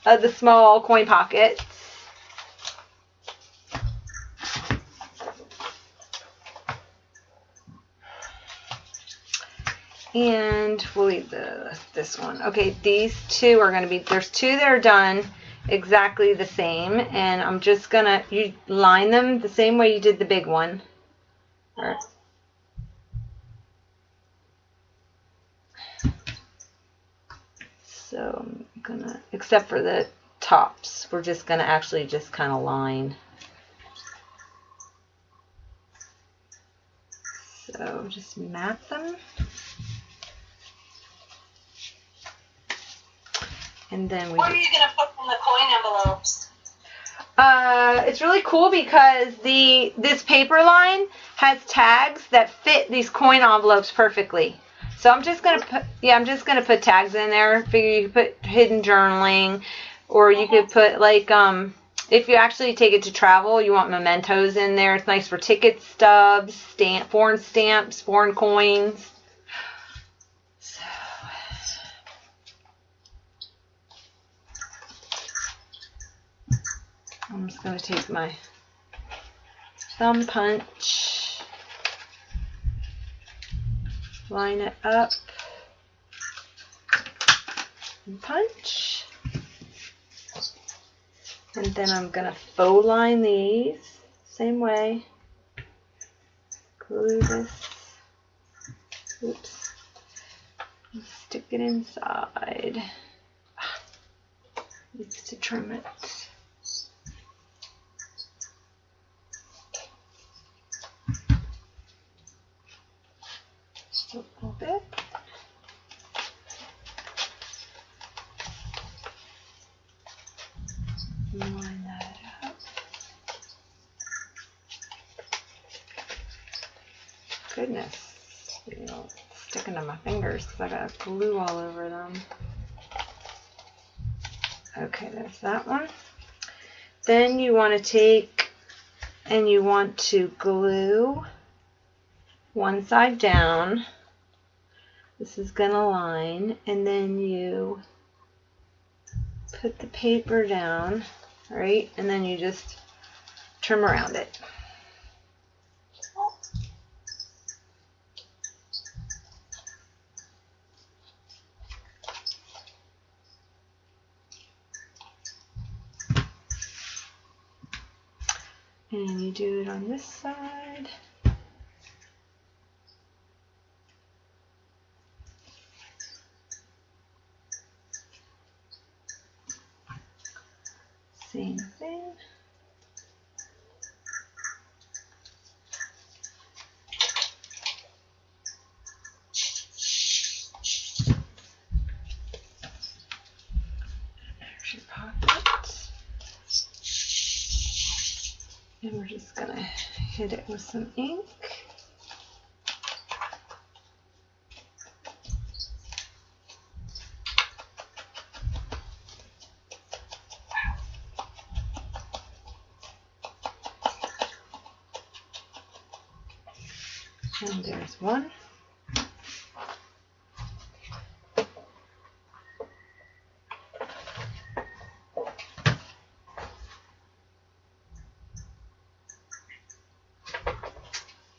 of the small coin pockets. And we'll leave this one. Okay, these two are going to be, there's two that are done exactly the same. And I'm just going to, you line them the same way you did the big one. All right. So I'm going to, except for the tops, we're just going to actually just kind of line. So just map them. And then what are you going to put in the coin envelopes? It's really cool because this paper line has tags that fit these coin envelopes perfectly. So I'm just gonna put tags in there. Figure you could put hidden journaling, or you could put like if you actually take it to travel, you want mementos in there. It's nice for ticket stubs, foreign stamps, foreign coins. I'm just going to take my thumb punch, line it up, and punch. And then I'm going to faux line these, same way. Glue this, oops, and stick it inside. Needs to trim it. A little bit. Line that up. Goodness. You know, sticking to my fingers because I got glue all over them. Okay, there's that one. Then you want to take and you want to glue one side down. This is going to line, and then you put the paper down, right? And then you just trim around it. And you do it on this side. Same thing. There's your pocket. And we're just gonna hit it with some ink. And there's one.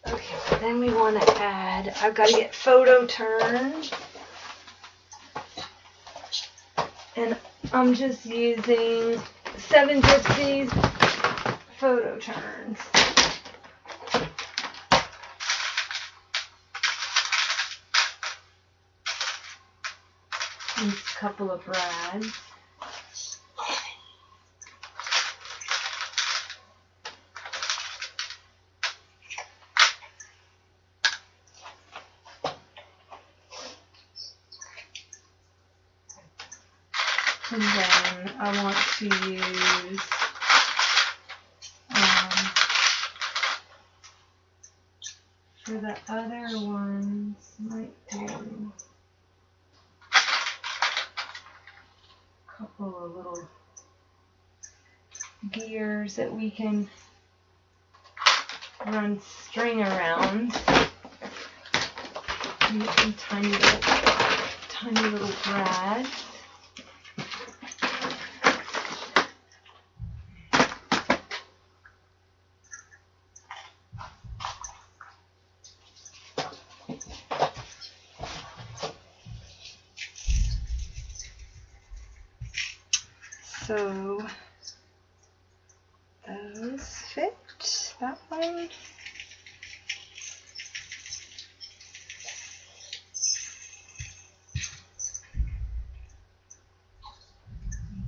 Okay, then we want to add, I've got to get photo turned. And I'm just using 7 Gypsies photo turns. Use a couple of brads. And then I want to use for the other ones, might do a couple of little gears that we can run string around. And get some tiny little brads. So those fit, that one.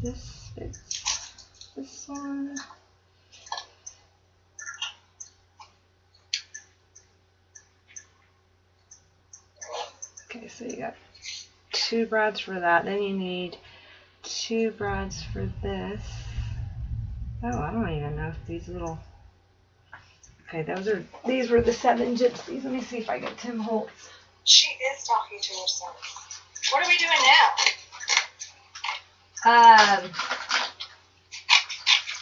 This fits this one. Okay, so you got 2 brads for that. Then you need 2 brads for this. Oh, I don't even know if these little. Okay, these were the 7 Gypsies. Let me see if I get Tim Holtz. She is talking to herself. What are we doing now?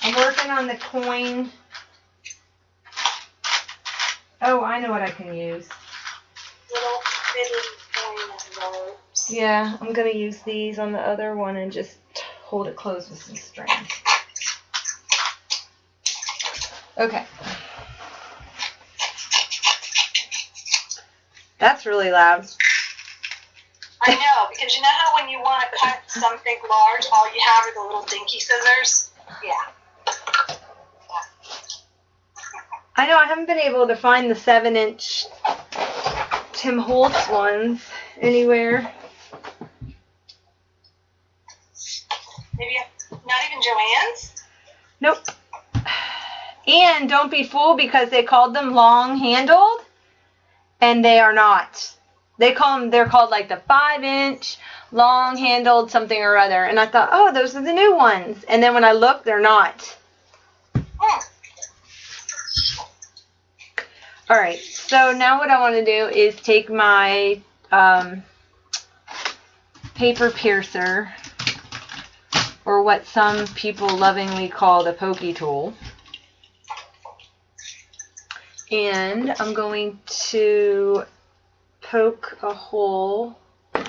I'm working on the coin. Oh, I know what I can use. Little fiddly coin ropes. Yeah, I'm gonna use these on the other one and just hold it closed with some string. Okay. That's really loud. I know, because you know how when you want to cut something large, all you have are the little dinky scissors? Yeah. I know I haven't been able to find the 7-inch Tim Holtz ones anywhere. Maybe not even Joann's? Nope. And don't be fooled because they called them long-handled, and they are not. They're called like the 5-inch long-handled something or other. And I thought, oh, those are the new ones. And then when I looked, they're not. All right, so now what I want to do is take my paper piercer, or what some people lovingly call the pokey tool, and I'm going to poke a hole. I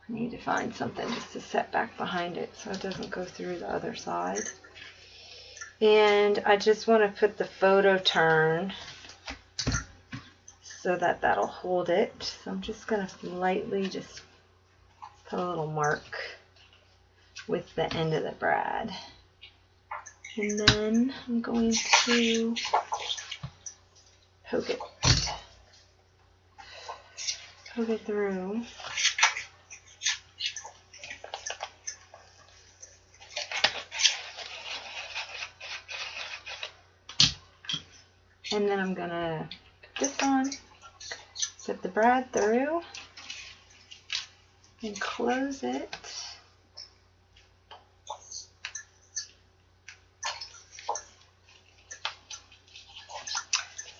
need to find something just to set back behind it so it doesn't go through the other side. And I just want to put the photo turn so that that'll hold it. So I'm just going to lightly just put a little mark with the end of the brad. And then I'm going to poke it through. And then I'm gonna put this on, put the brad through, and close it.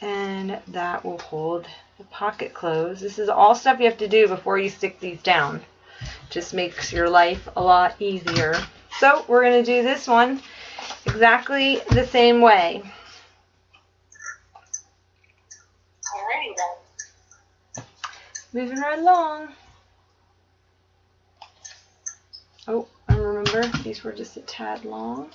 And that will hold the pocket closed. This is all stuff you have to do before you stick these down. Just makes your life a lot easier. So we're gonna do this one exactly the same way. Alrighty then. Moving right along. Oh, and remember, these were just a tad long.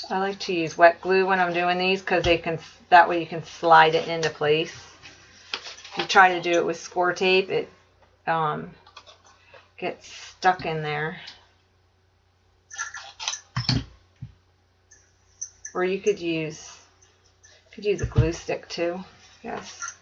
I like to use wet glue when I'm doing these because that way you can slide it into place. If you try to do it with score tape, it gets stuck in there. Or you could use a glue stick too, yes.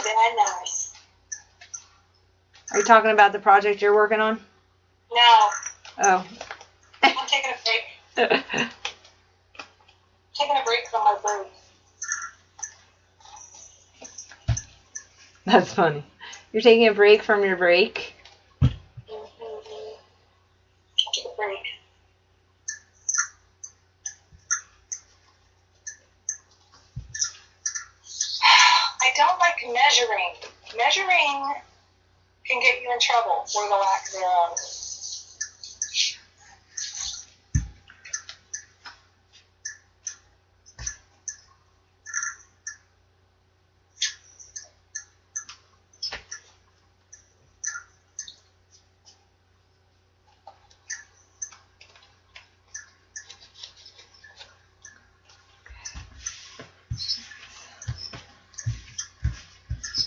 Very nice. Are you talking about the project you're working on? No. Oh. I'm taking a break. Taking a break from my break. That's funny. You're taking a break from your break? Take a break. I don't like measuring. Measuring can get you in trouble for the lack thereof.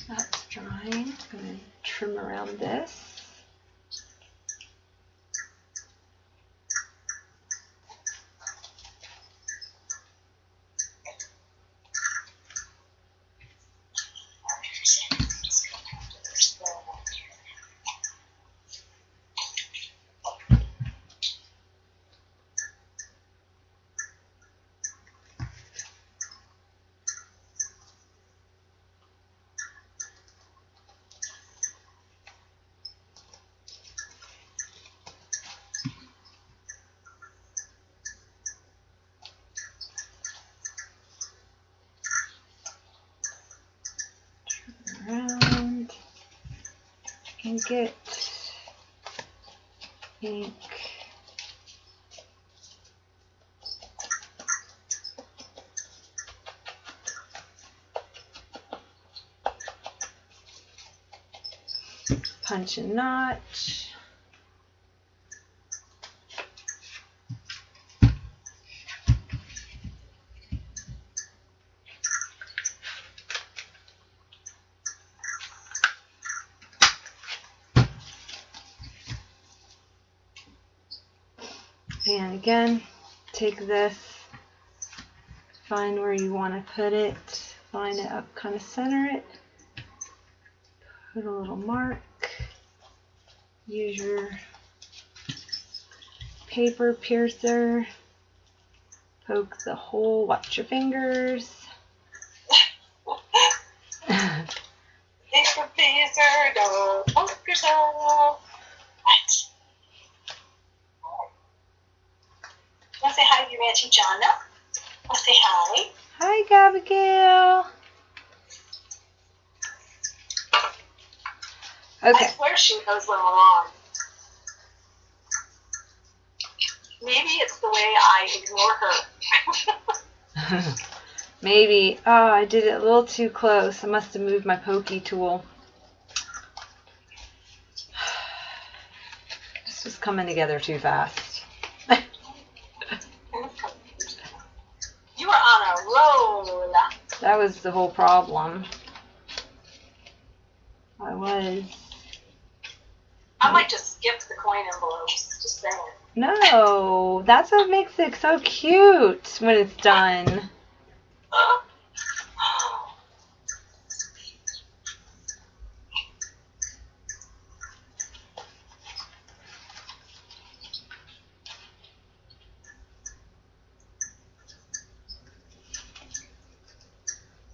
That's drying. I'm going to trim around this. Around and get ink. Punch a notch. And again, take this, find where you want to put it, line it up, kind of center it, put a little mark, use your paper piercer, poke the hole, watch your fingers. cancer, don't poke yourself. Right. Want to say hi to your Auntie Jonna? Want to say hi? Hi, Abigail. Okay. I swear she knows where I'm on. Maybe it's the way I ignore her. Maybe. Oh, I did it a little too close. I must have moved my pokey tool. This was coming together too fast. You are on a roll. That was the whole problem. I might just skip the coin envelopes. Just saying. No, that's what makes it so cute when it's done.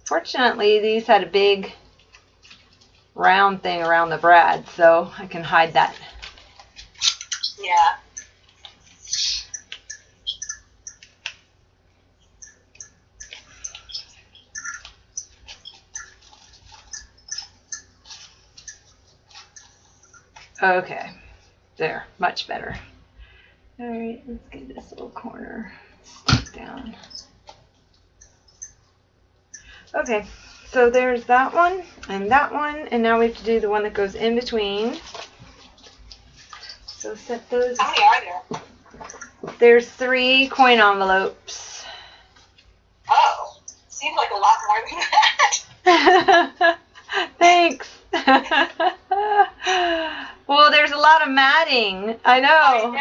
Fortunately, these had a big round thing around the brad, so I can hide that. Yeah. Okay, there, much better. All right, let's get this little corner stuck down. Okay, so there's that one, and now we have to do the one that goes in between. So set those. How many are there? There's 3 coin envelopes. Oh, seems like a lot more than that. Thanks. Well, there's a lot of matting. I know.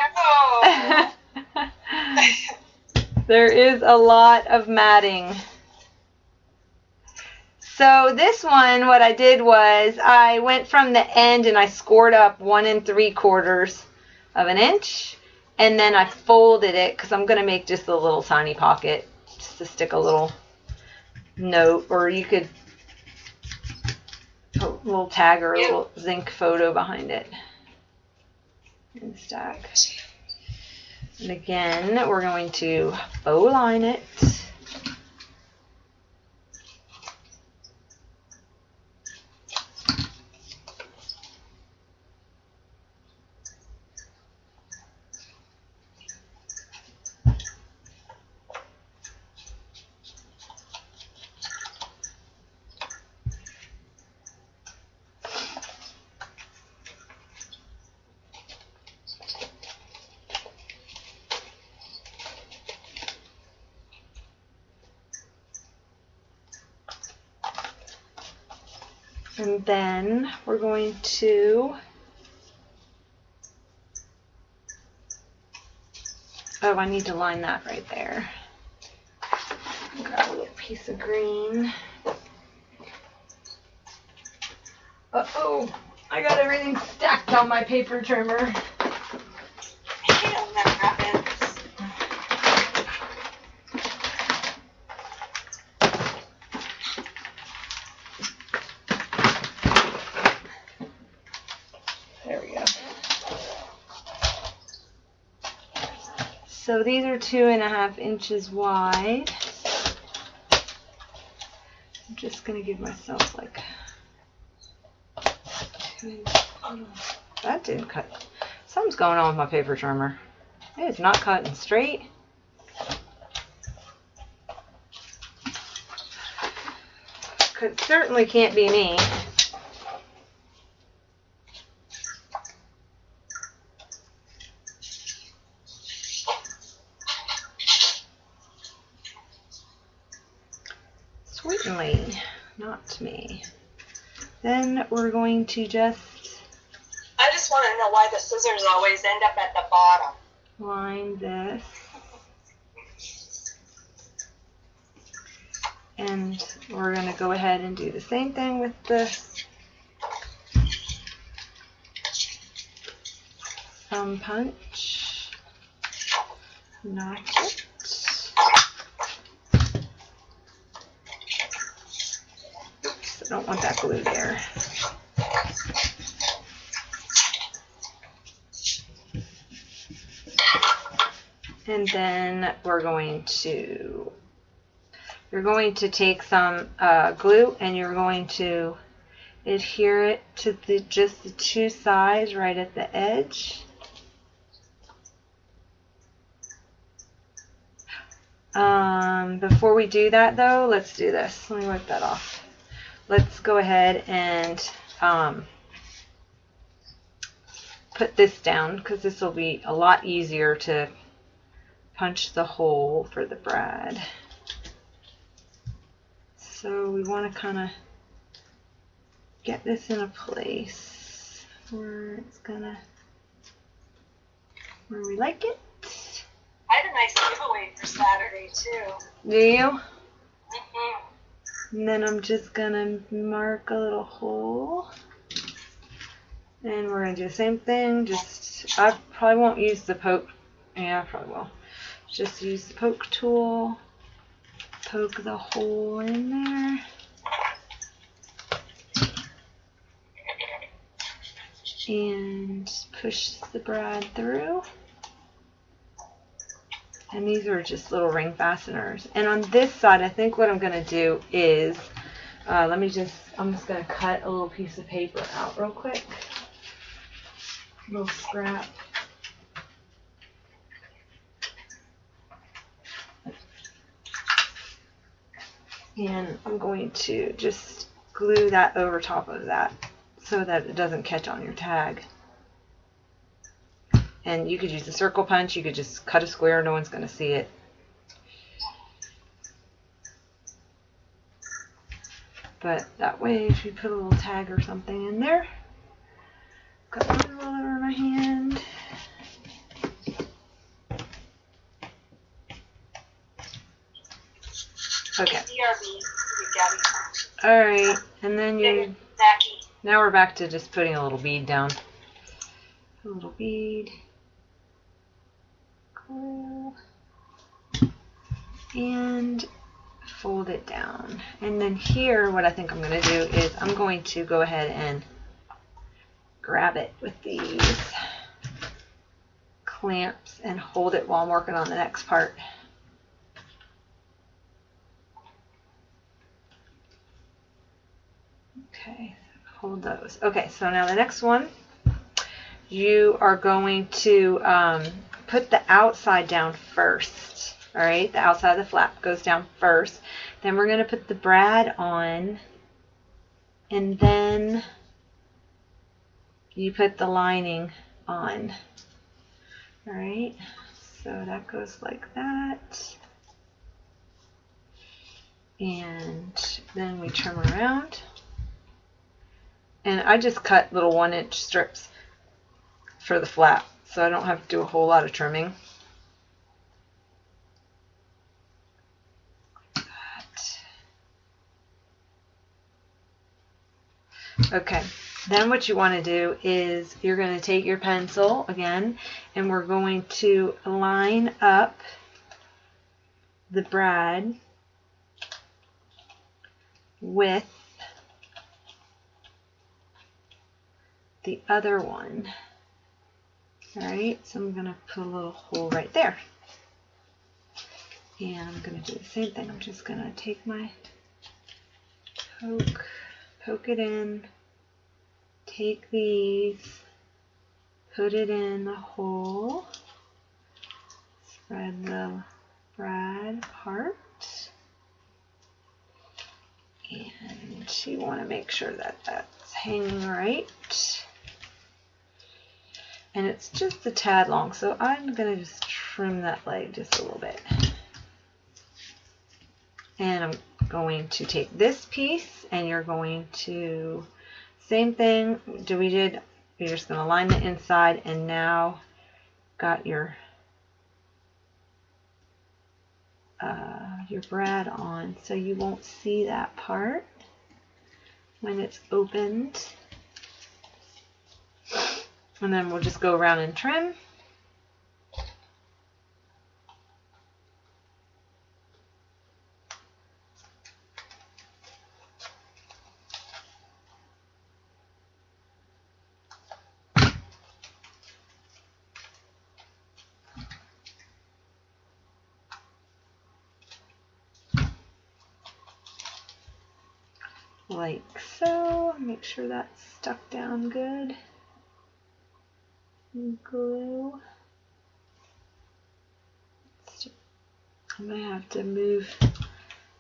There is a lot of matting. So this one, what I did was I went from the end and I scored up 1 3/4 of an inch, and then I folded it because I'm going to make just a little tiny pocket just to stick a little note, or you could put a little tag or a little zinc photo behind it and stack. And again, we're going to bowline it. And then we're going to, I need to line that right there. Grab a little piece of green. Uh-oh, I got everything stacked on my paper trimmer. I hate when that happens. There we go. So these are 2.5 inches wide. I'm just going to give myself like 2 inches. Oh, that didn't cut. Something's going on with my paper trimmer. It is not cutting straight. Certainly can't be me. Certainly not me. Then we're going to just I just want to know why the scissors always end up at the bottom. line this. And we're going to go ahead and do the same thing with the thumb punch. Notch it. Oops, I don't want that glue there. And then you're going to take some glue and you're going to adhere it to just the two sides right at the edge. Before we do that though, let's do this. Let me wipe that off. Let's go ahead and put this down because this will be a lot easier to punch the hole for the brad. So we want to kind of get this in a place where it's gonna, where we like it. I had a nice giveaway for Saturday too. Do you? Mm-hmm. And then I'm just gonna mark a little hole. And we're gonna do the same thing, just, I probably won't use the poke, yeah, I probably will. Just use the poke tool, poke the hole in there. And push the brad through. And these are just little ring fasteners. And on this side, I think what I'm gonna do is, I'm just gonna cut a little piece of paper out real quick. A little scrap. And I'm going to just glue that over top of that so that it doesn't catch on your tag. And you could use a circle punch, you could just cut a square, no one's going to see it. But that way, if you put a little tag or something in there, got one all over my hand. Okay. Alright, and then now we're back to just putting a little bead down. A little bead. Cool. And fold it down. And then here, what I think I'm going to do is I'm going to go ahead and grab it with these clamps and hold it while I'm working on the next part. Okay, hold those. Okay, so now the next one, you are going to put the outside down first. All right, the outside of the flap goes down first. Then we're going to put the brad on, and then you put the lining on. All right, so that goes like that. And then we trim around. And I just cut little 1-inch strips for the flap, so I don't have to do a whole lot of trimming. Okay, then what you want to do is you're going to take your pencil again, and we're going to line up the brad with the other one. Alright, so I'm going to put a little hole right there. And I'm going to do the same thing. I'm just going to take my poke it in, take these, put it in the hole, spread the brad apart, and you want to make sure that that's hanging right. And it's just a tad long, so I'm going to just trim that leg just a little bit. And I'm going to take this piece, and you're going to, same thing you're just going to line the inside, and now got your brad on, so you won't see that part when it's opened. And then we'll just go around and trim. like so. Make sure that's stuck down good. And glue. I'm going to have to move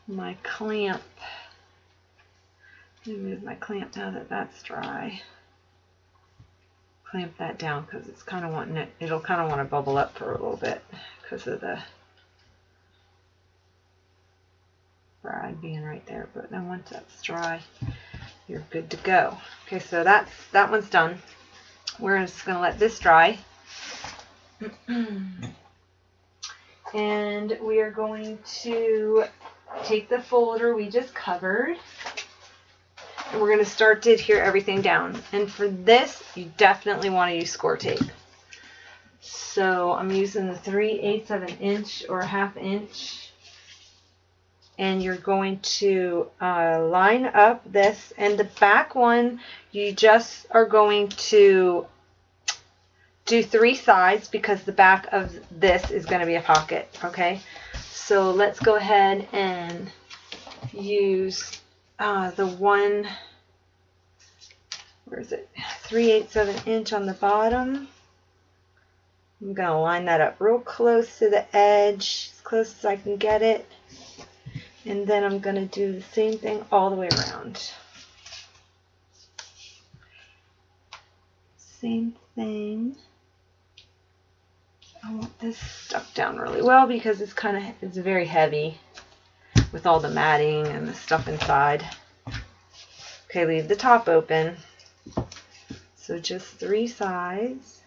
my clamp. I'm going to move my clamp now that that's dry. Clamp that down because it's kind of wanting it. It'll kind of want to bubble up for a little bit because of the bride being right there. But then once that's dry, you're good to go. Okay, so that one's done. We're just going to let this dry. And we are going to take the folder we just covered. And we're going to start to adhere everything down. And for this, you definitely want to use score tape. So I'm using the 3/8 of an inch or 1/2 inch. And you're going to line up this. And the back one, you just are going to do 3 sides because the back of this is going to be a pocket. Okay, so let's go ahead and use the one, where is it, 3/8 of an inch on the bottom. I'm going to line that up real close to the edge, as close as I can get it. And then I'm going to do the same thing all the way around. Same thing. I want this stuck down really well because it's very heavy with all the matting and the stuff inside. Okay, leave the top open. So just 3 sides.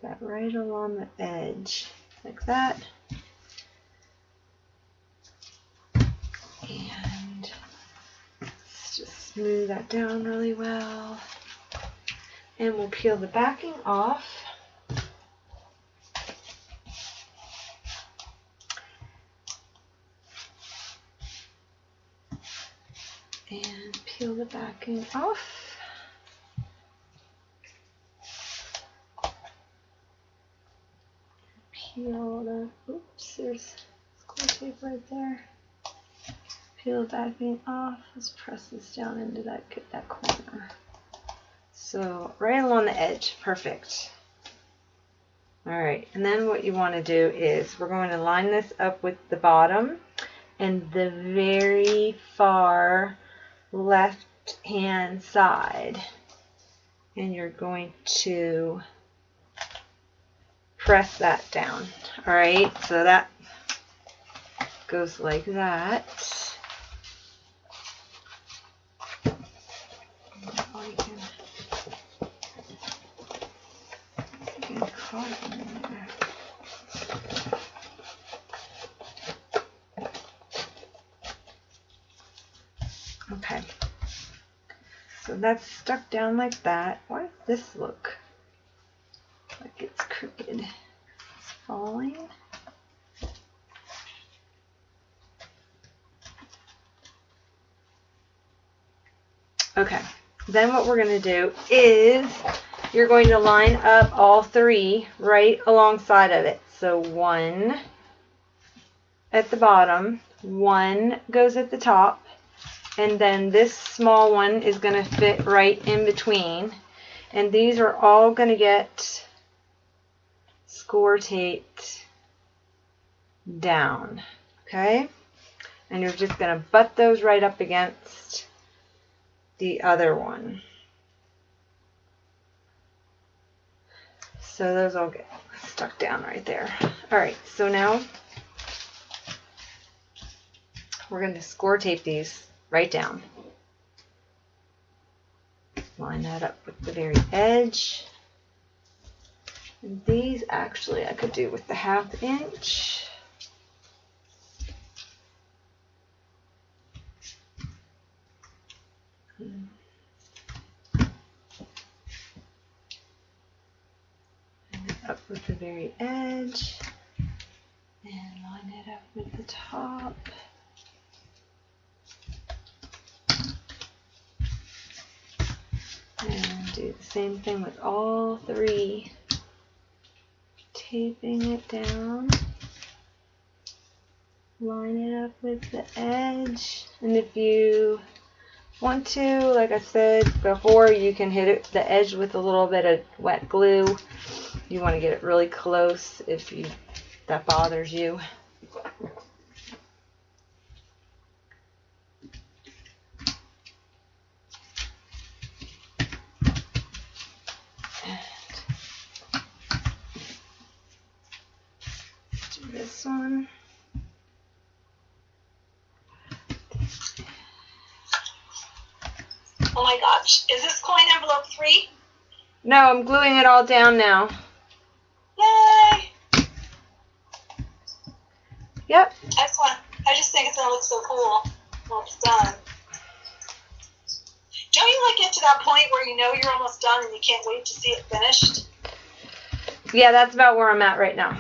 That right along the edge, like that. And let's just smooth that down really well. And we'll peel the backing off. And peel the backing off. Peel the, oops, there's score tape right there. Peel the backing off. Let's press this down into that, get that corner. So right along the edge, perfect. All right, and then what you want to do is we're going to line this up with the bottom and the very far left hand side, and you're going to press that down. All right, so that goes like that. Okay, so that's stuck down like that. Why does this look like it's crooked? It's falling. Okay, then what we're going to do is you're going to line up all 3 right alongside of it. So 1 at the bottom, 1 goes at the top, and then this small one is going to fit right in between. And these are all going to get score taped down. Okay? And you're just going to butt those right up against the other one. So those all get stuck down right there. All right, so now we're going to score tape these right down. Line that up with the very edge. And these actually I could do with the 1/2 inch. Up with the very edge and line it up with the top. And do the same thing with all 3. Taping it down. Line it up with the edge. And if you want to, like I said before, you can hit it, the edge with a little bit of wet glue. You want to get it really close if that bothers you. Do this one. Oh my gosh, is this coin envelope 3? No, I'm gluing it all down now. Yay! Yep. Excellent. I just think it's gonna look so cool when it's done. Don't you like get to that point where you know you're almost done and you can't wait to see it finished? Yeah, that's about where I'm at right now.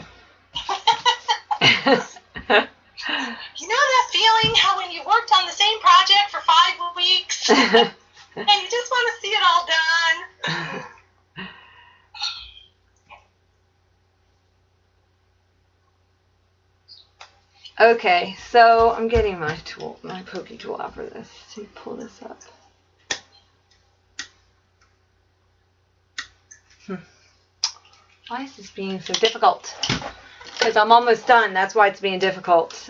You know that feeling how when you worked on the same project for 5 weeks and you just want to see it all done? Okay, so I'm getting my pokey tool out for this. So you pull this up. Why is this being so difficult? Because I'm almost done. That's why it's being difficult.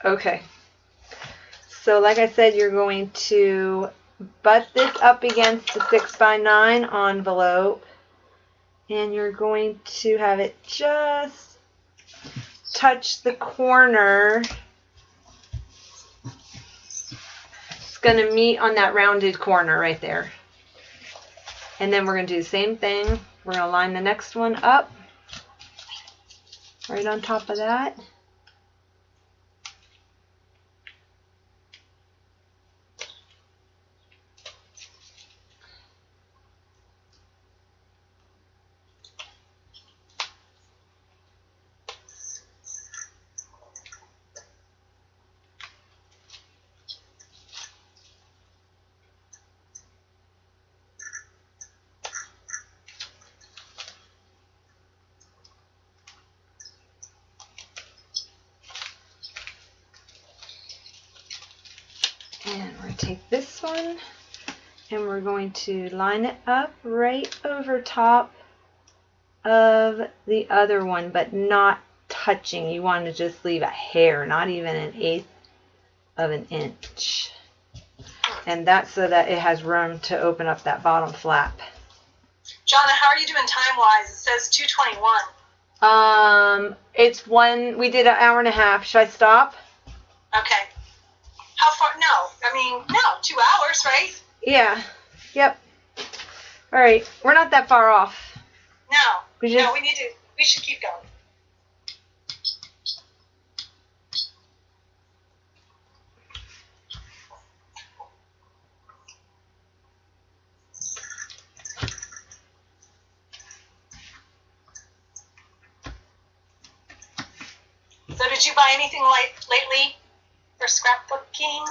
Okay, so like I said, you're going to butt this up against the 6x9 envelope, and you're going to have it just touch the corner. It's going to meet on that rounded corner right there. And then we're going to do the same thing. We're going to line the next one up right on top of that. And we're going to take this one and we're going to line it up right over top of the other one, but not touching. You want to just leave a hair, not even 1/8 of an inch. And that's so that it has room to open up that bottom flap. Jonna, how are you doing time-wise? It says 2:21. It's we did 1.5 hours. Should I stop? Okay. How far? No. I mean, no, 2 hours, right? Yeah. Yep. All right. We're not that far off. No. We should keep going. So did you buy anything lately for scrapbooking?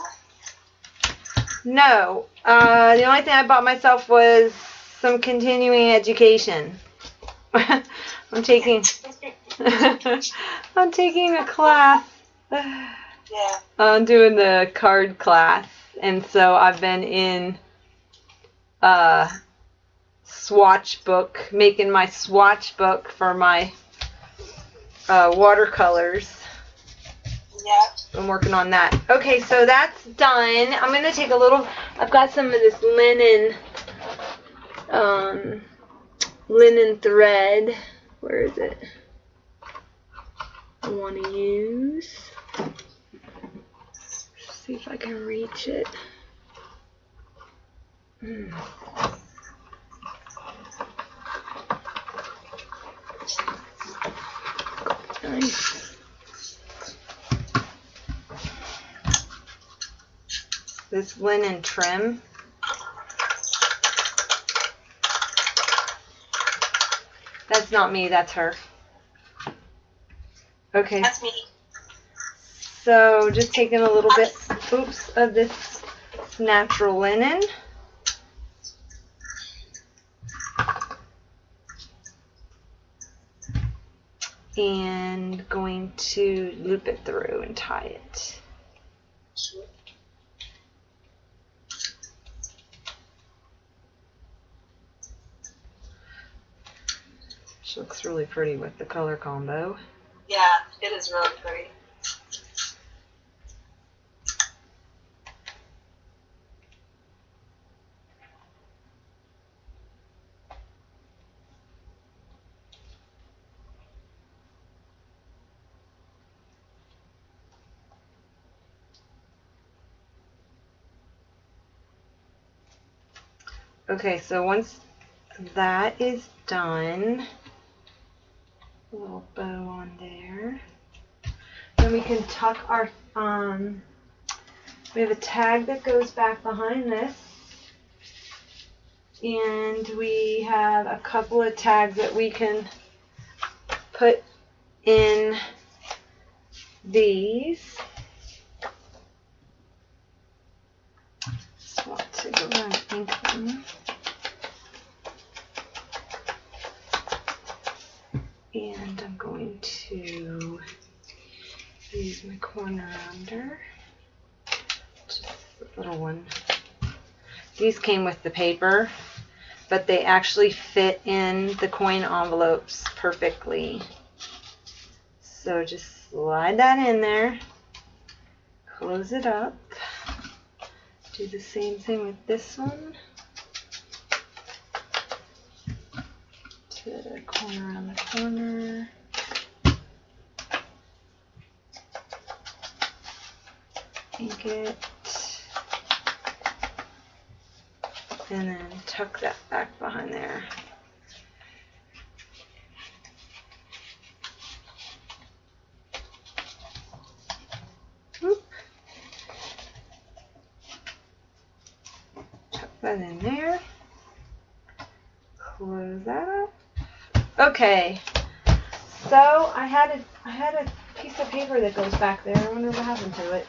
No. The only thing I bought myself was some continuing education. I'm taking I'm taking a class. Yeah. I'm doing the card class, and so I've been in swatch book, making my swatch book for my watercolors. Yeah. I'm working on that. Okay, so that's done. I'm going to take a little, I've got some of this linen thread. Where is it? I want to use. See if I can reach it. Nice. This linen trim. That's not me, that's her. Okay. That's me. So just taking a little bit, oops, of this natural linen. And going to loop it through and tie it. She looks really pretty with the color combo. Yeah, it is really pretty. Okay, so once that is done, a little bow on there. Then we can tuck our, we have a tag that goes back behind this. And we have a couple of tags that we can put in these. Just want to go around and ink them. And I'm going to use my corner rounder, just a little one. These came with the paper, but they actually fit in the coin envelopes perfectly. So just slide that in there, close it up, do the same thing with this one. To the corner on the corner. Ink it. And then tuck that back behind there. Whoop. Tuck that in there. Close that up. Okay, so I had a piece of paper that goes back there. I wonder what happened to it.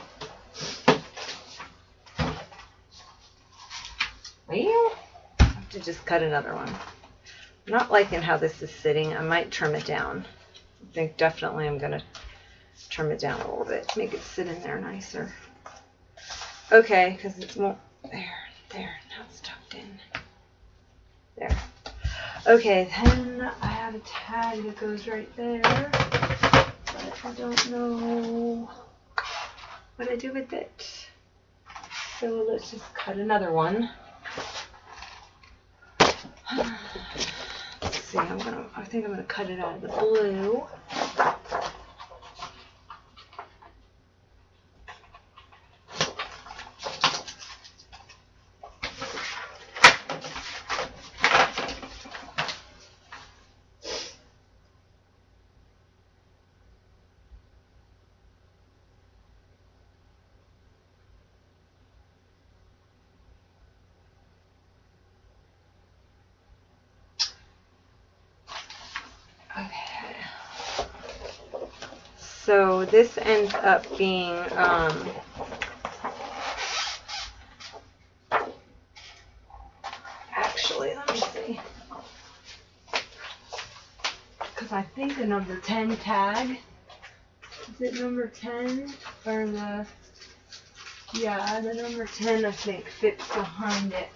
Well, I have to just cut another one. I'm not liking how this is sitting. I might trim it down. I think definitely I'm gonna trim it down a little bit, make it sit in there nicer. Okay, because it won't. There. Now it's tucked in. There. Okay, then I have a tag that goes right there, but I don't know what I do with it. So let's just cut another one. Let's see, I think I'm gonna cut it out of the blue. So this ends up being actually, let me see, because I think the number 10 tag, is it number 10 or the, yeah, the number 10 I think fits behind it.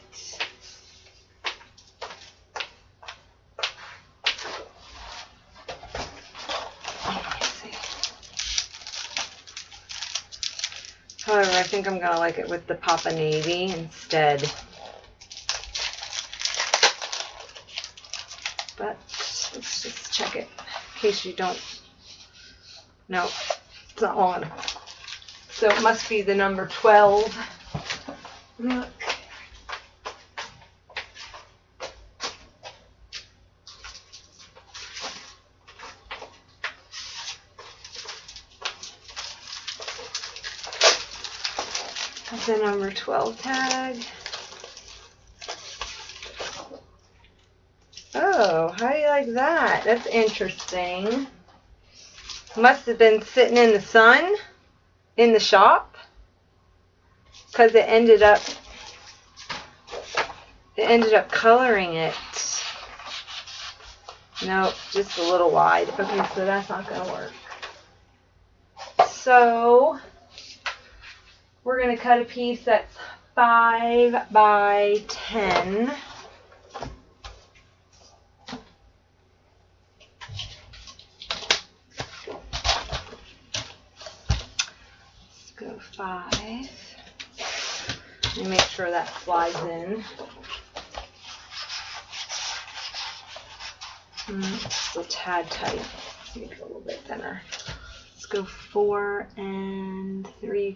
However, I think I'm going to like it with the Papa Navy instead. But let's just check it in case you don't. No, it's not long enough. So it must be the number 12. Look. The number 12 tag. Oh, Oh, how do you like that? That's interesting. Must have been sitting in the sun in the shop because it ended up coloring it. Nope, just a little wide. Okay, so that's not going to work. So we're going to cut a piece that's 5 by 10. Let's go 5. Let me make sure that slides in. It's a tad tight. Let's make it a little bit thinner. Let's go 4 3/4.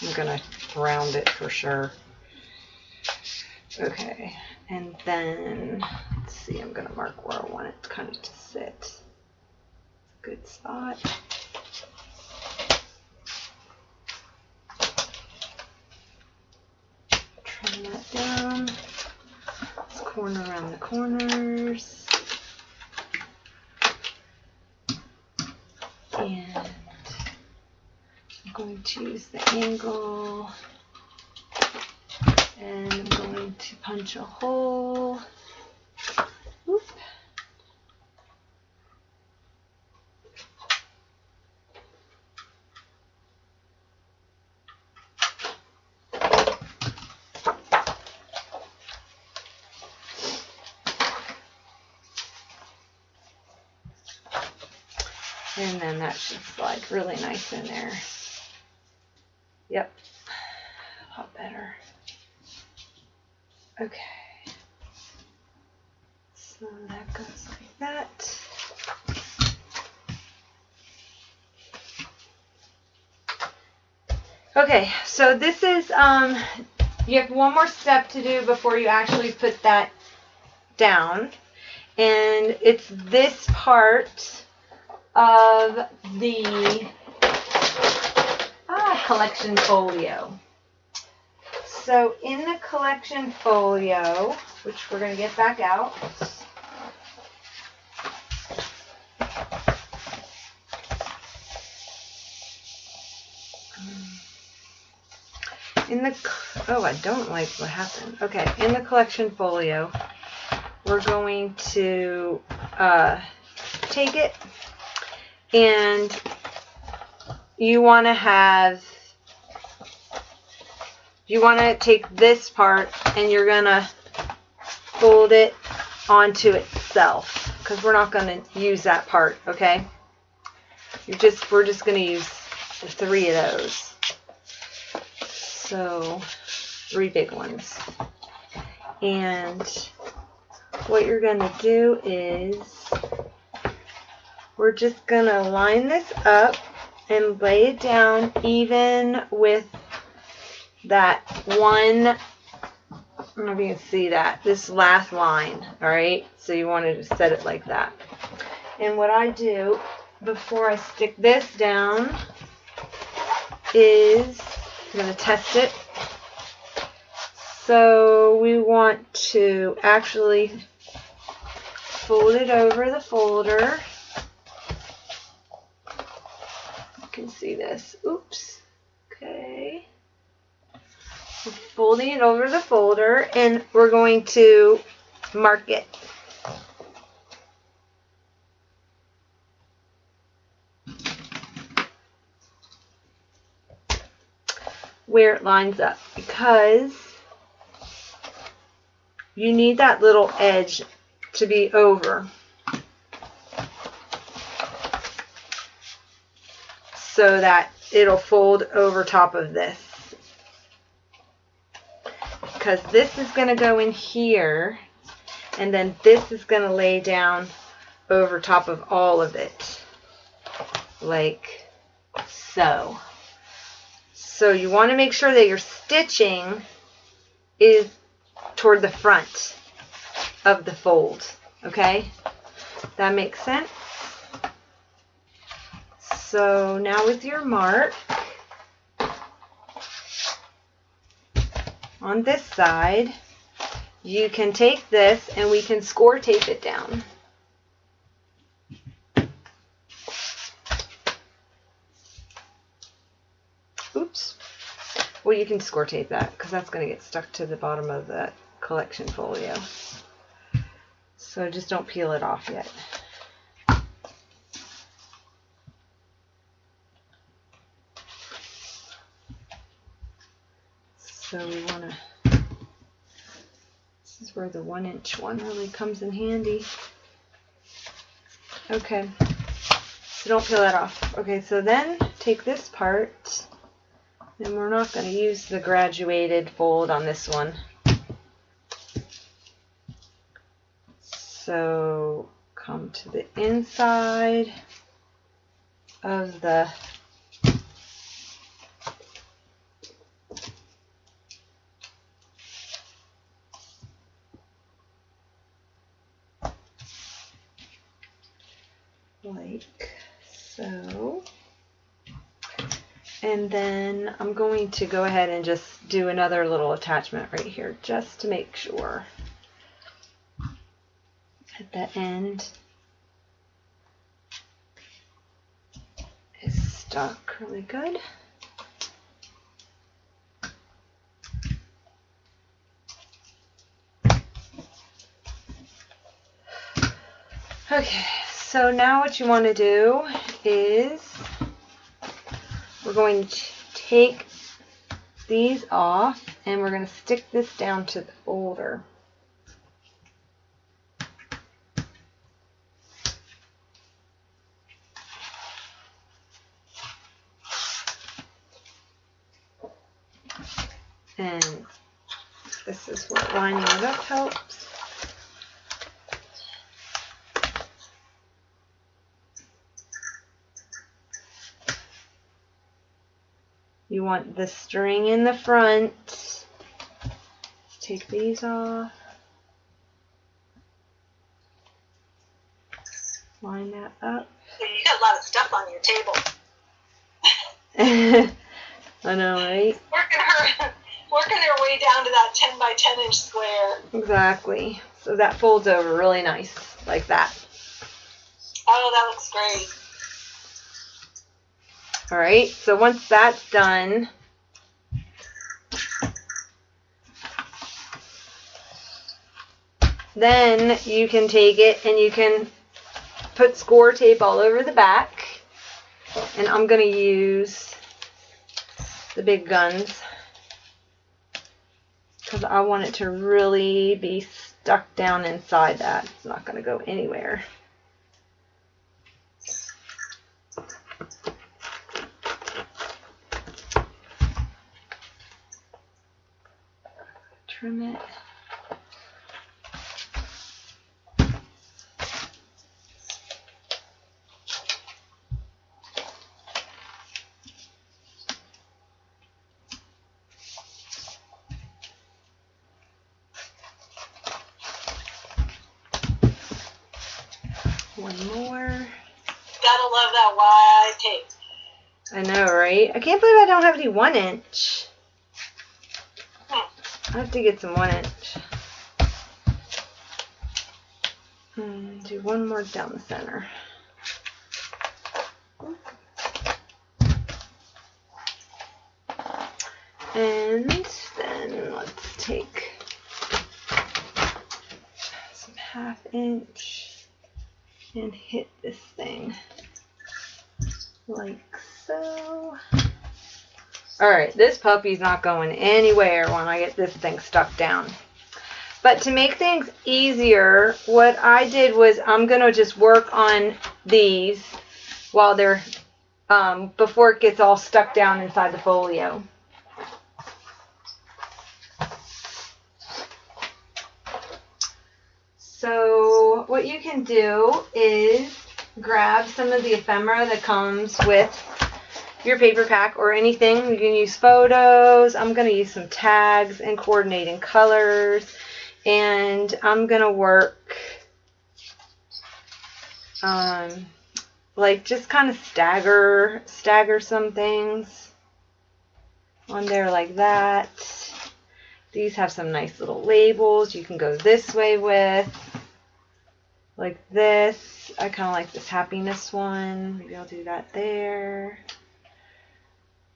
I'm gonna round it for sure. Okay, and then let's see. I'm gonna mark where I want it kind of to sit. It's a good spot. Trim that down. Let's corner around the corners. And I'm going to use the angle. And I'm going to punch a hole. Oop. And then that should slide really nice in there. Yep, a lot better. Okay, so that goes like that. Okay, so this is, you have one more step to do before you actually put that down. And it's this part of the collection folio. So in the collection folio, which we're going to get back out, I don't like what happened. Okay, in the collection folio, we're going to take it, and you want to take this part and you're going to fold it onto itself, because we're not going to use that part, okay? We're just going to use the 3 of those. So 3 big ones. And what you're going to do is we're just going to line this up and lay it down even with that one. I don't know if you can see that, this last line. All right, so you wanted to set it like that. And what I do before I stick this down is I'm going to test it. So we want to actually fold it over the folder. You can see this. Oops. Okay. We're folding it over the folder, and we're going to mark it. Where it lines up, because you need that little edge to be over so that it'll fold over top of this, because this is going to go in here and then this is going to lay down over top of all of it like so. So you want to make sure that your stitching is toward the front of the fold, okay? That makes sense? So now with your mark on this side, you can take this and we can score tape it down. Oops. Well, you can score tape that because that's going to get stuck to the bottom of the collection folio. So just don't peel it off yet. So we want to, this is where the 1-inch one really comes in handy. Okay, so don't peel that off. Okay, so then take this part, and we're not going to use the graduated fold on this one. So come to the inside of the like so. And then I'm going to go ahead and just do another little attachment right here just to make sure at the end is stuck really good. Okay, so now what you want to do is we're going to take these off and we're going to stick this down to the folder. And this is what lining it up helps. You want the string in the front. Take these off. Line that up. You got a lot of stuff on your table. I know, right? Working her way down to that 10 by 10 inch square. Exactly. So that folds over really nice, like that. Oh, that looks great. All right, so once that's done, then you can take it and you can put score tape all over the back. And I'm going to use the big guns because I want it to really be stuck down inside that. It's not going to go anywhere. Trim it. One more. Gotta love that wide tape. I know, right? I can't believe I don't have any 1-inch. I have to get some 1-inch. Do one more down the center. And then let's take some 1/2-inch and hit this thing like so. Alright, this puppy's not going anywhere when I get this thing stuck down. But to make things easier, what I did was I'm going to just work on these while they're, before it gets all stuck down inside the folio. So what you can do is grab some of the ephemera that comes with your paper pack or anything. You can use photos. I'm going to use some tags and coordinating colors. And I'm going to work like just kind of stagger some things on there like that. These have some nice little labels you can go this way with, like this. I kind of like this happiness one. Maybe I'll do that there.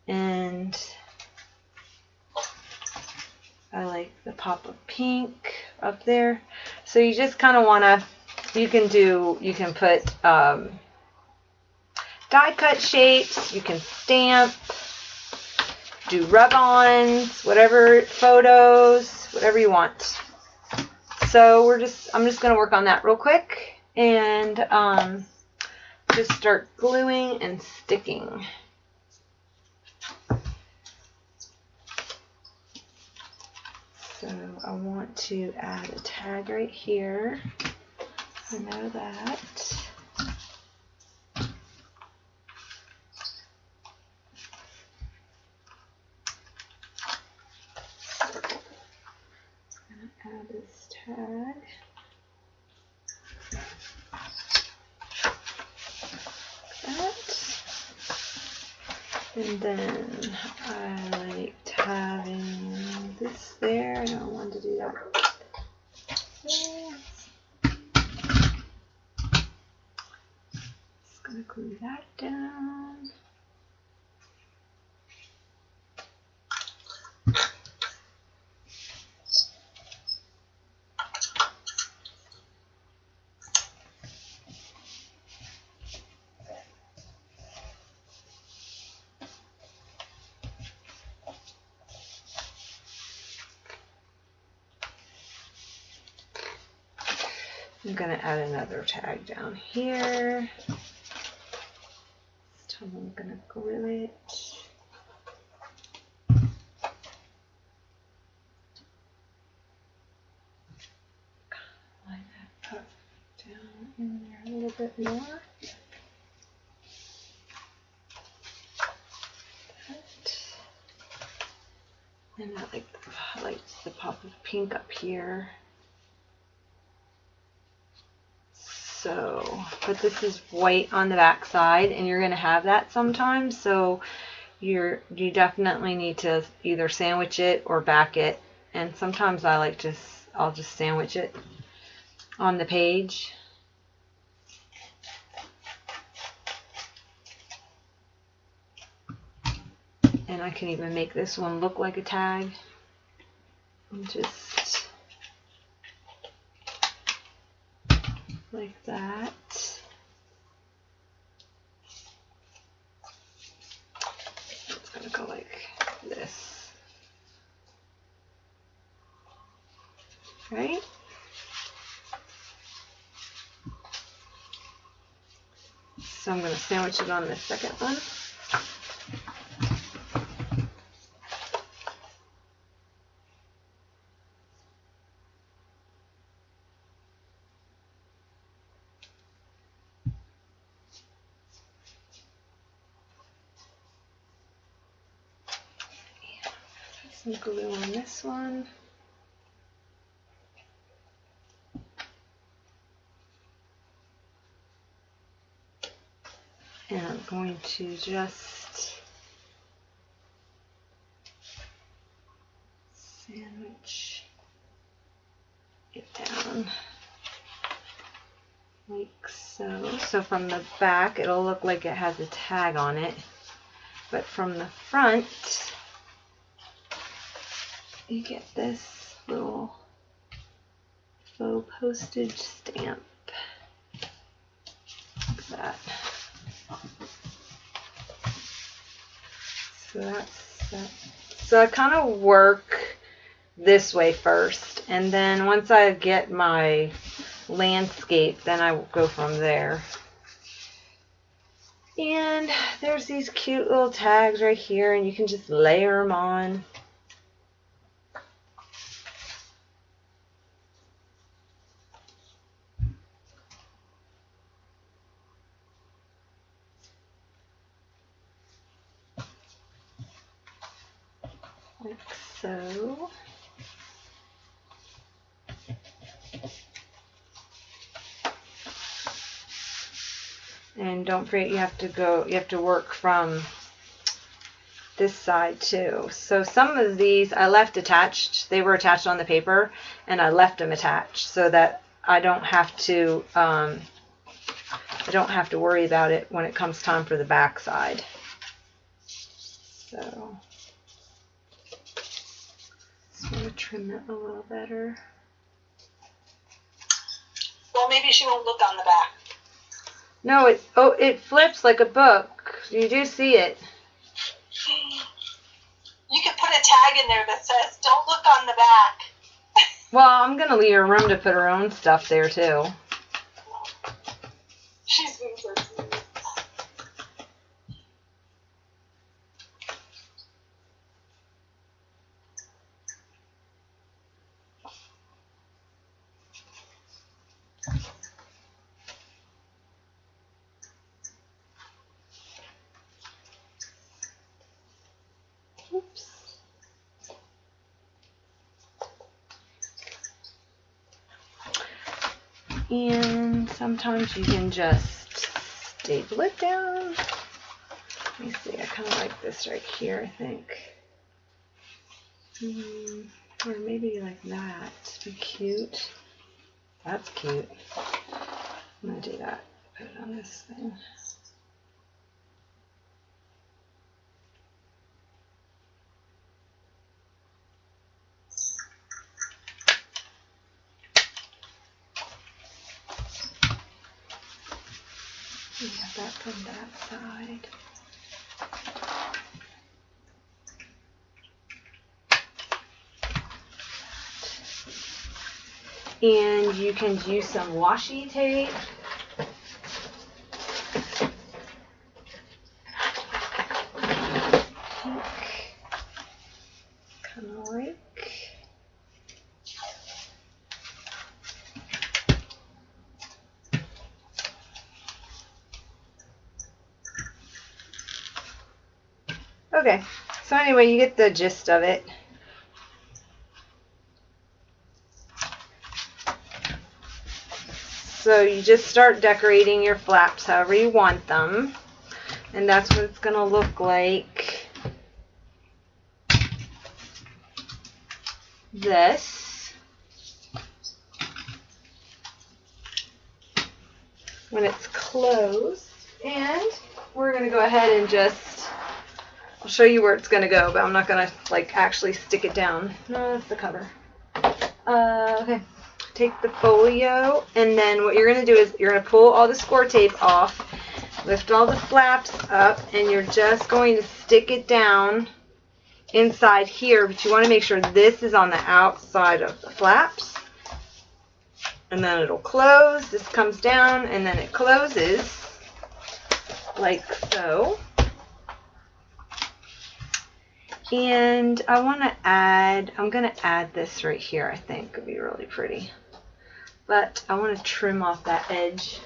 And I like the pop of pink up there. So you just kind of want to, you can put die cut shapes, you can stamp, do rub-ons, whatever, photos, whatever you want. So I'm just going to work on that real quick and just start gluing and sticking. So I want to add a tag right here. I know that. Add this tag. That. And then I liked having this there. I don't want to do that. Just gonna glue that down. I'm going to add another tag down here. This time I'm going to glue it. Line that up down in there a little bit more. And I like the pop of pink up here. So, but this is white on the back side, and you're going to have that sometimes. So you definitely need to either sandwich it or back it. And sometimes I'll just sandwich it on the page. And I can even make this one look like a tag. And just like that. It's going to go like this. Right? So I'm going to sandwich it on the second one. Some glue on this one. And I'm going to just sandwich it down like so. So from the back, it'll look like it has a tag on it, but from the front, you get this little faux postage stamp, like that. So that's that. So I kind of work this way first, and then once I get my landscape, then I will go from there. And there's these cute little tags right here, and you can just layer them on. Like so. And don't forget, you have to work from this side too. So some of these I left attached. They were attached on the paper, and I left them attached so that I don't have to worry about it when it comes time for the back side. So just want to trim it a little better. Well, maybe she won't look on the back. No, it flips like a book. You do see it. You could put a tag in there that says, "Don't look on the back." Well, I'm gonna leave her room to put her own stuff there too. She's being so sweet. Oops. And sometimes you can just staple it down. Let me see, I kind of like this right here, I think. Or maybe like that. Be cute. That's cute. I'm going to do that. Put it on this thing. We have that from that side. And you can use some washi tape. Kind of like. Okay, so anyway, you get the gist of it. So you just start decorating your flaps however you want them. And that's what it's going to look like. This. When it's closed. And we're going to go ahead and just, I'll show you where it's going to go, but I'm not going to like actually stick it down. No, that's the cover. Okay. Take the folio, and then what you're going to do is you're going to pull all the score tape off, lift all the flaps up, and you're just going to stick it down inside here, but you want to make sure this is on the outside of the flaps, and then it'll close. This comes down, and then it closes like so. And I want to add, I'm going to add this right here. I think would be really pretty. But I want to trim off that edge.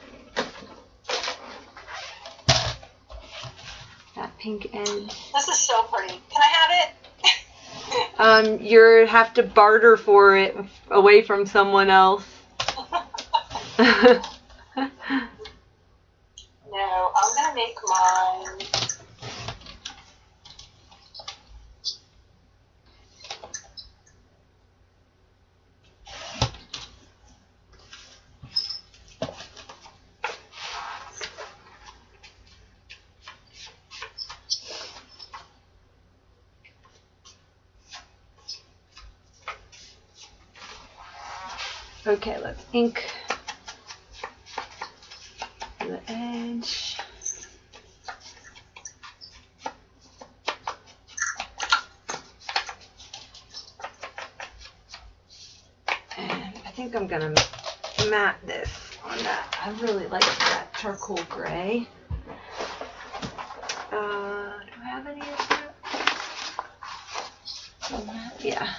That pink edge. This is so pretty. Can I have it? You have to barter for it away from someone else. No, I'm going to make mine. Okay, let's ink the edge. And I think I'm going to matte this on that. I really like that charcoal gray. Do I have any of that? Yeah.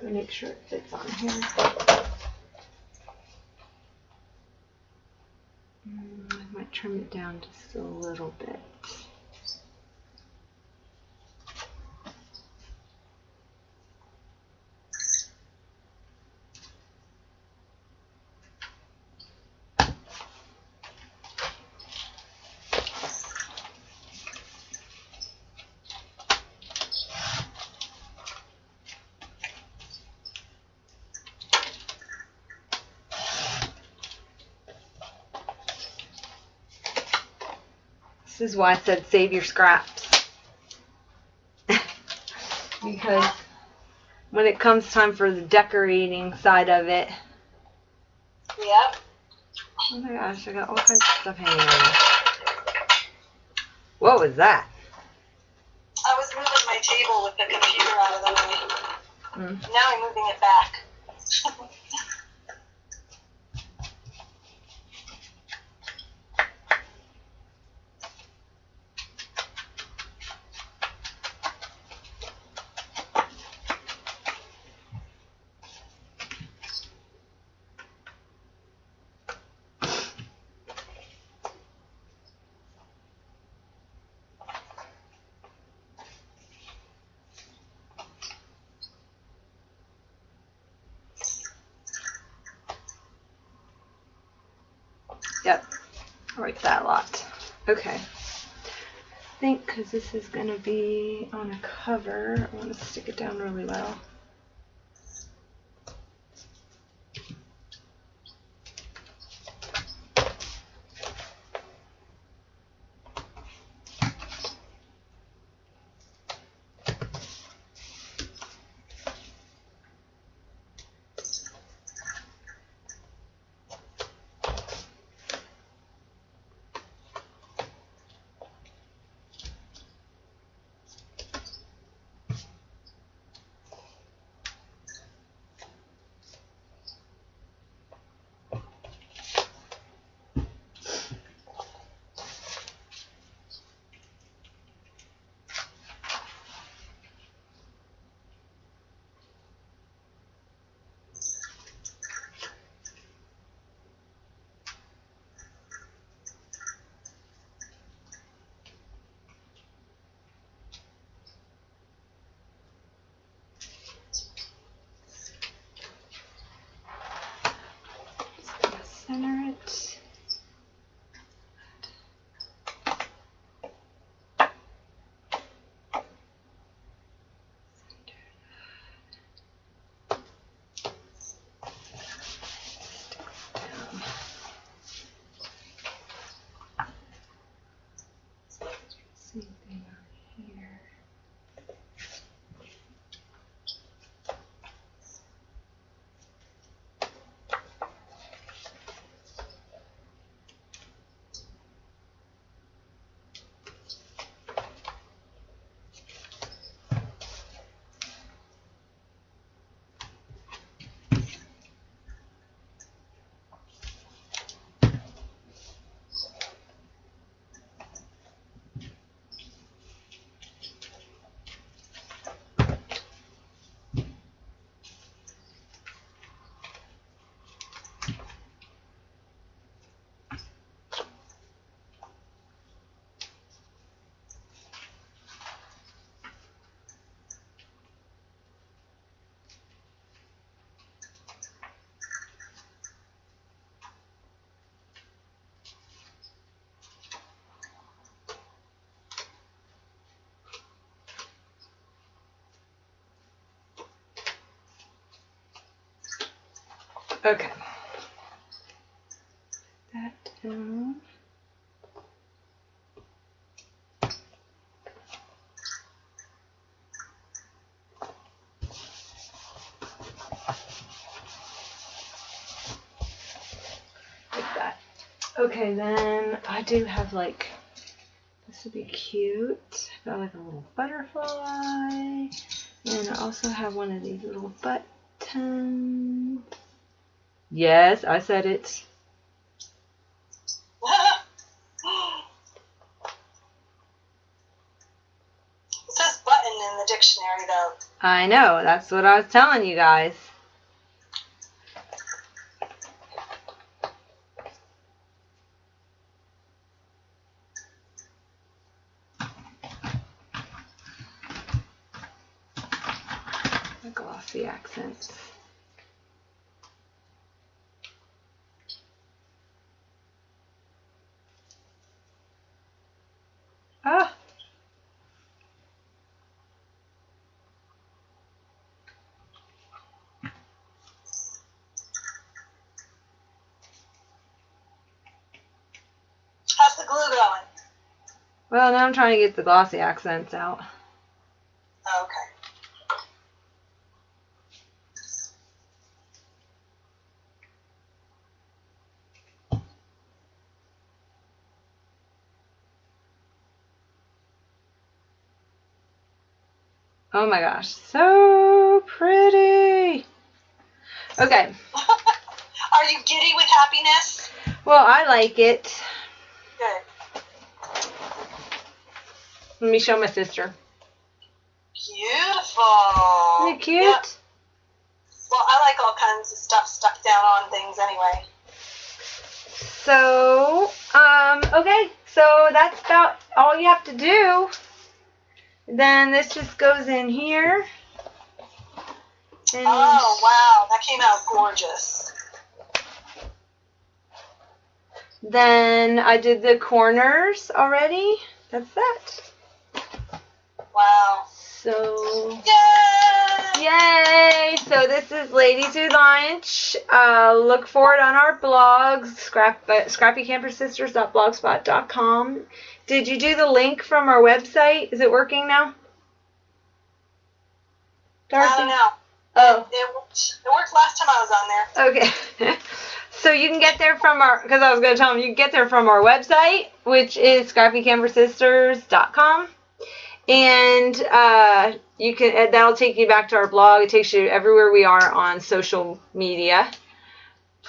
Make sure it fits on here. I might trim it down just a little bit. This is why I said save your scraps. Because when it comes time for the decorating side of it. Yep. Oh my gosh, I got all kinds of stuff hanging on me. What was that? I was moving my table with the computer out of the way. Mm. Now I'm moving it back. Yep, I like that a lot. Okay. I think because this is going to be on a cover, I want to stick it down really well. Center it. Same thing on here. Okay. That down. Like that. Okay, then I do have like, this would be cute. I've got like a little butterfly. And I also have one of these little buttons. Yes, I said it. It says button in the dictionary, though. I know, that's what I was telling you guys. The glossy accents. Ah! How's the glue going? Well, now I'm trying to get the glossy accents out. Okay. Oh my gosh, so pretty. Okay. Are you giddy with happiness? Well, I like it. Good. Let me show my sister. Beautiful. Isn't it cute? Yep. Well, I like all kinds of stuff stuck down on things anyway. So, okay, so that's about all you have to do. Then this just goes in here. And Oh, wow. That came out gorgeous. then I did the corners already. That's that. Wow. So, Yay! yay! So this is Ladies Who Lunch. Look for it on our blogs, scrappycampersisters.blogspot.com. Did you do the link from our website? Is it working now? Darcy? I don't know. Oh. It worked last time I was on there. Okay. So you can get there from our, because I was going to tell them, you can get there from our website, which is scrappycampersisters.com. And you can, that'll take you back to our blog. It takes you everywhere we are on social media.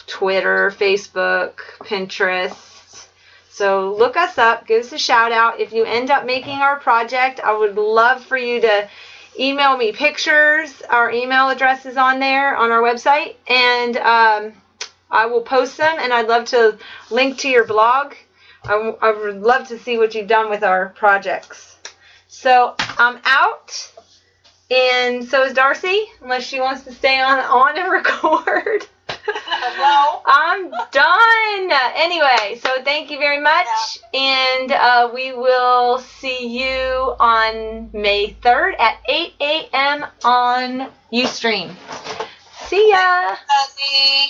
Twitter, Facebook, Pinterest. So look us up, give us a shout out. If you end up making our project, I would love for you to email me pictures. Our email address is on there on our website, and I will post them, and I'd love to link to your blog. I would love to see what you've done with our projects. So I'm out, and so is Darcy, unless she wants to stay on and record. No. I'm done. Anyway, so thank you very much, and we will see you on May 3rd at 8 a.m. on Ustream. See ya. Bye.